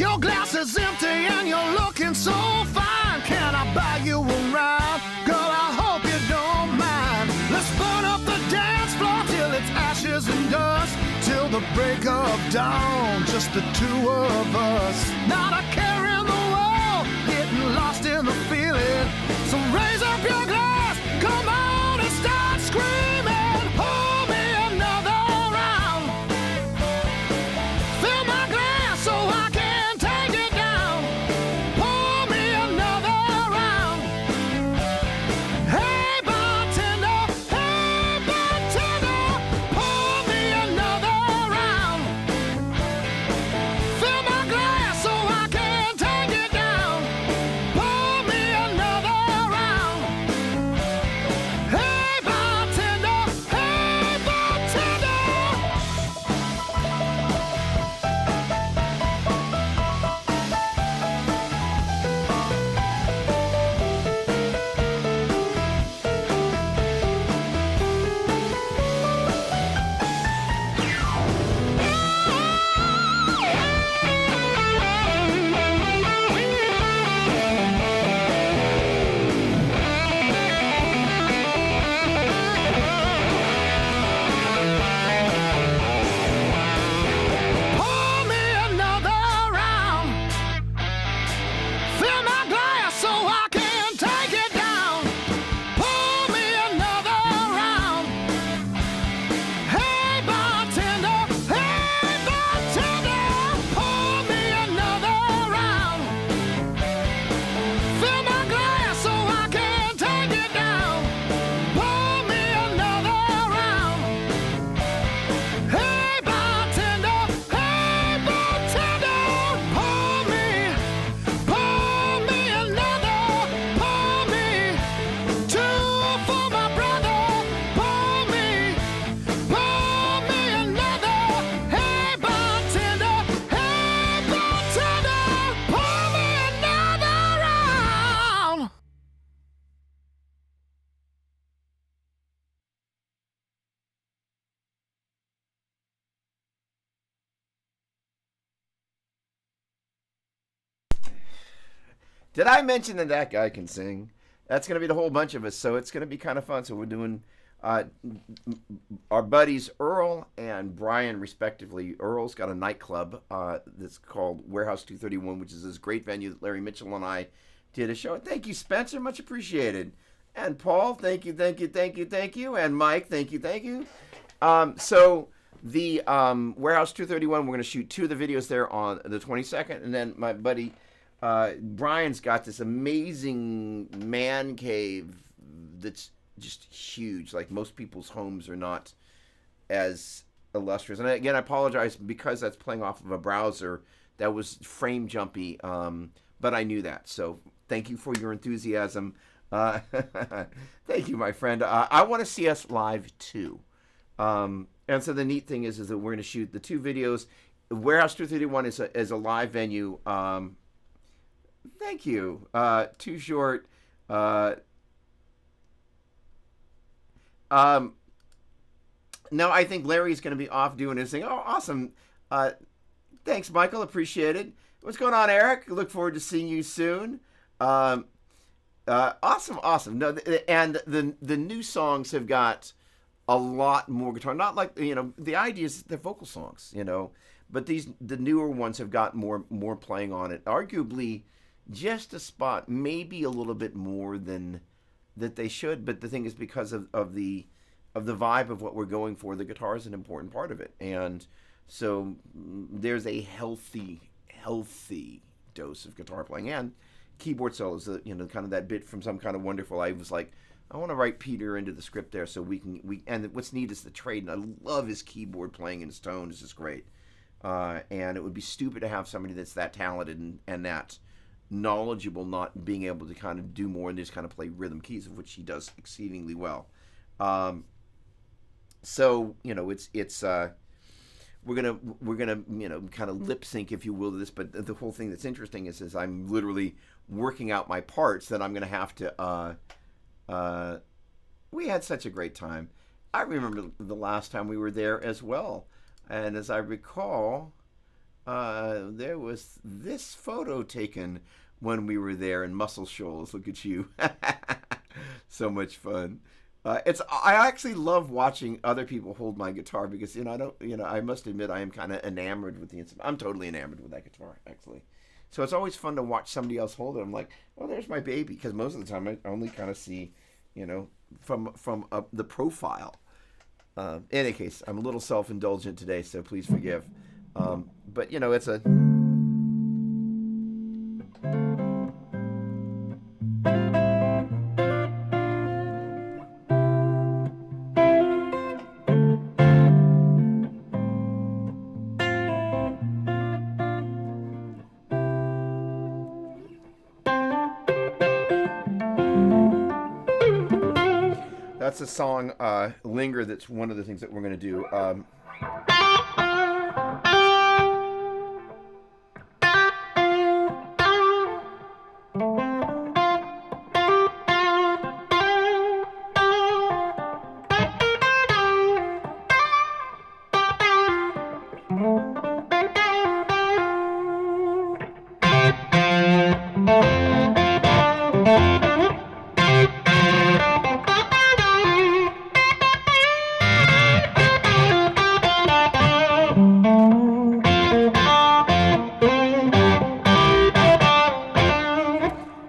Your glass is empty and you're looking so fine. Can I buy you a ride? Girl, I hope you don't mind. Let's burn up the dance floor till it's ashes and dust. Till the break of dawn, just the two of us. Not a care in the world, getting lost in the feeling. So raise up your glass, come on and start screaming. Hold me another round. Fill my glass so I can take it down. Pour me another round. Hey bartender, pour me another round. Fill my glass so I can take it down. Pour me another round. Hey bartender, hey bartender. Pour me another round. Fill my glass so I can take it down. Pour me another round. Hey bartender, pour me another round. Fill my glass so I can take it down. Pour me another round. Hey bartender, pour me another, pour me two for my brother, pour me another. Hey bartender, pour me another round. Did I mention that that guy can sing? That's going to be the whole bunch of us, so it's going to be kind of fun. So we're doing our buddies Earl and Brian, respectively. Earl's got a nightclub that's called Warehouse 231, which is this great venue that Larry Mitchell and I did a show. Thank you, Spencer. Much appreciated. And Paul, thank you. And Mike, thank you. So the Warehouse 231, we're going to shoot 2 of the videos there on the 22nd, and then my buddy Brian's got this amazing man cave that's just huge. Like, most people's homes are not as illustrious. And again, I apologize because that's playing off of a browser that was frame jumpy, but I knew that. So thank you for your enthusiasm. Thank you, my friend. I want to see us live too. And so the neat thing is that we're going to shoot the 2 videos. Warehouse 231 is a live venue. Thank you. Too short. Now I think Larry's going to be off doing his thing. Oh, awesome. Thanks, Michael. Appreciate it. What's going on, Eric? Look forward to seeing you soon. Awesome. No, and the new songs have got a lot more guitar. Not like, the idea is the vocal songs, but the newer ones have got more playing on it. Arguably, just a spot, maybe a little bit more than that they should. But the thing is, because of the vibe of what we're going for, the guitar is an important part of it, and so there's a healthy dose of guitar playing and keyboard solos. Kind of that bit from Some Kind of Wonderful. I was like, I want to write Peter into the script there so and what's neat is the trade, and I love his keyboard playing and his tone is just great. And it would be stupid to have somebody that's that talented and that knowledgeable not being able to kind of do more and just kind of play rhythm keys, of which he does exceedingly well. So it's we're gonna kind of lip sync, if you will, to this. But the whole thing that's interesting is I'm literally working out my parts that I'm gonna have to. We had such a great time. I remember the last time we were there as well. And as I recall, there was this photo taken when we were there in Muscle Shoals. Look at you. So much fun. I actually love watching other people hold my guitar because I must admit I am kind of enamored with the instrument. I'm totally enamored with that guitar actually. So it's always fun to watch somebody else hold it. I'm like, oh, there's my baby, because most of the time I only kind of see, from the profile. In any case, I'm a little self-indulgent today, so please forgive. But it's a that's a song, "Linger." That's one of the things that we're going to do.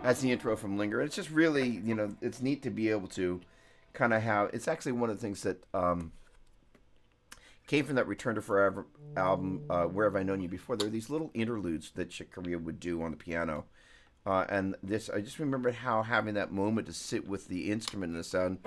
That's the intro from Linger. It's just really, it's neat to be able to kind of have. It's actually one of the things that came from that Return to Forever album, Where Have I Known You Before. There are these little interludes that Chick Corea would do on the piano. And this, I just remember how having that moment to sit with the instrument and the sound.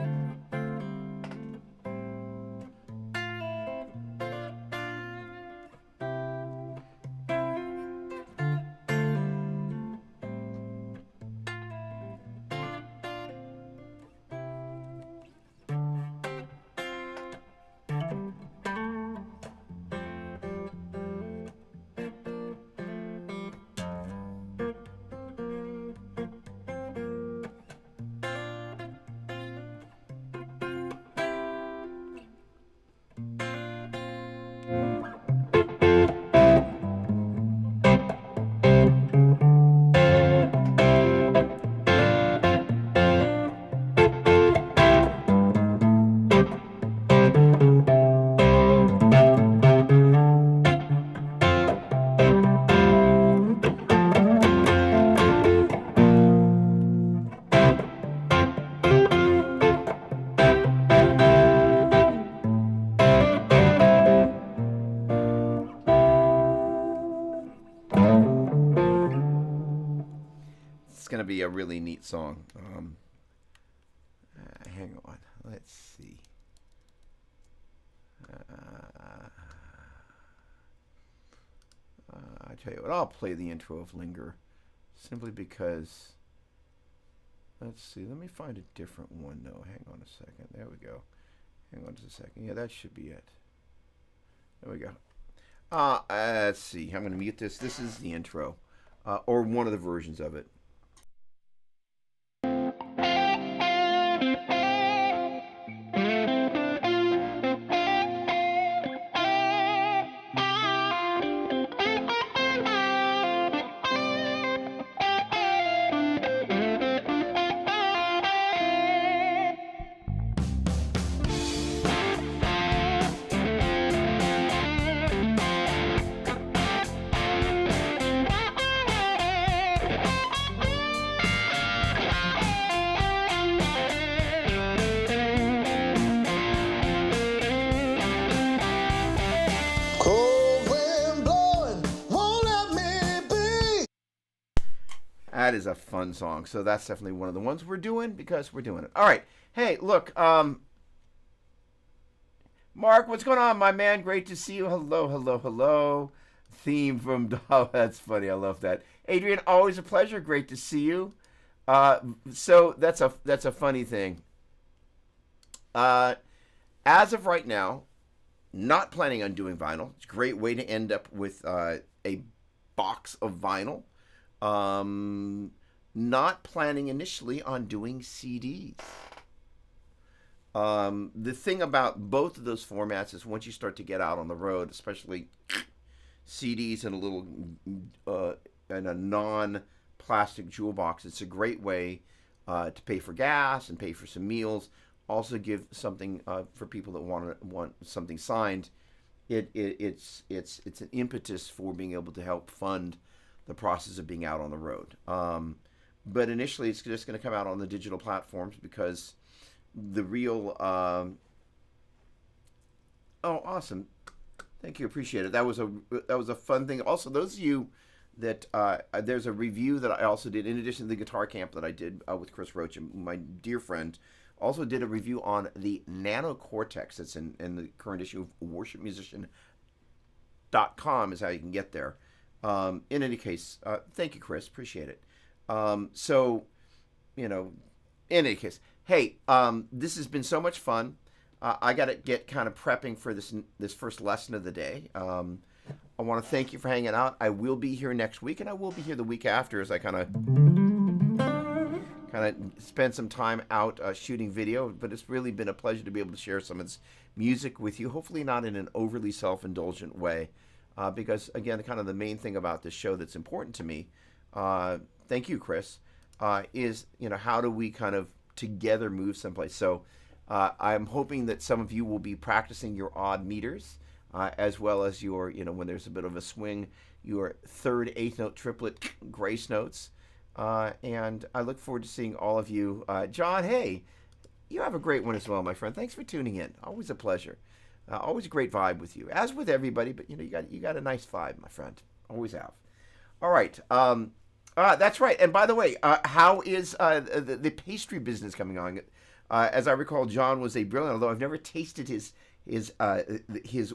It's going to be a really neat song. Hang on. Let's see. I tell you what, I'll play the intro of Linger simply because. Let's see. Let me find a different one, though. Hang on a second. There we go. Hang on just a second. Yeah, that should be it. There we go. Let's see. I'm going to mute this. This is the intro, or one of the versions of it. That is a fun song. So that's definitely one of the ones we're doing because we're doing it. All right. Hey, look, Mark, what's going on, my man? Great to see you. Hello, hello, hello. Theme from oh, that's funny. I love that. Adrian, always a pleasure. Great to see you. So that's a funny thing. As of right now, not planning on doing vinyl. It's a great way to end up with a box of vinyl. Not planning initially on doing CDs. The thing about both of those formats is once you start to get out on the road, especially CDs in a little in a non-plastic jewel box, it's a great way to pay for gas and pay for some meals. Also, give something for people that want something signed. It's an impetus for being able to help fund the process of being out on the road. But initially, it's just going to come out on the digital platforms because the real. Oh, awesome! Thank you, appreciate it. That was a fun thing. Also, those of you that there's a review that I also did in addition to the guitar camp that I did with Chris Roach, and my dear friend. Also did a review on the Nano Cortex. That's in the current issue of worshipmusician.com is how you can get there. In any case, thank you, Chris. Appreciate it. So, in any case, hey, this has been so much fun. I got to get kind of prepping for this first lesson of the day. I want to thank you for hanging out. I will be here next week, and I will be here the week after as I kind of spend some time out shooting video, but it's really been a pleasure to be able to share some of this music with you, hopefully not in an overly self-indulgent way, because, again, kind of the main thing about this show that's important to me, thank you, Chris, is, how do we kind of together move someplace? So I'm hoping that some of you will be practicing your odd meters, as well as your, when there's a bit of a swing, your third eighth note triplet grace notes. And I look forward to seeing all of you. John, hey, you have a great one as well, my friend. Thanks for tuning in. Always a pleasure. Always a great vibe with you, as with everybody. But you got a nice vibe, my friend. Always have. All right. That's right. And by the way, how is the pastry business coming on? As I recall, John was a brilliant. Although I've never tasted his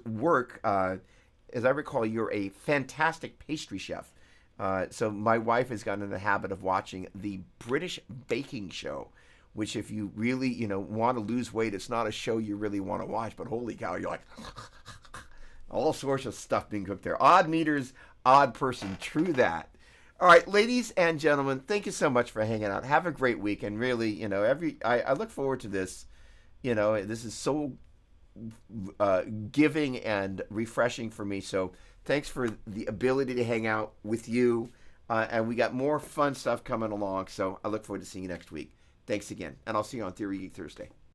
work. As I recall, you're a fantastic pastry chef. So my wife has gotten in the habit of watching the British Baking Show, which if you really, want to lose weight, it's not a show you really want to watch, but holy cow, you're like, all sorts of stuff being cooked there. Odd meters, odd person, true that. All right, ladies and gentlemen, thank you so much for hanging out. Have a great week, and really, I look forward to this. This is so giving and refreshing for me, so thanks for the ability to hang out with you. And we got more fun stuff coming along. So I look forward to seeing you next week. Thanks again. And I'll see you on Theory Geek Thursday.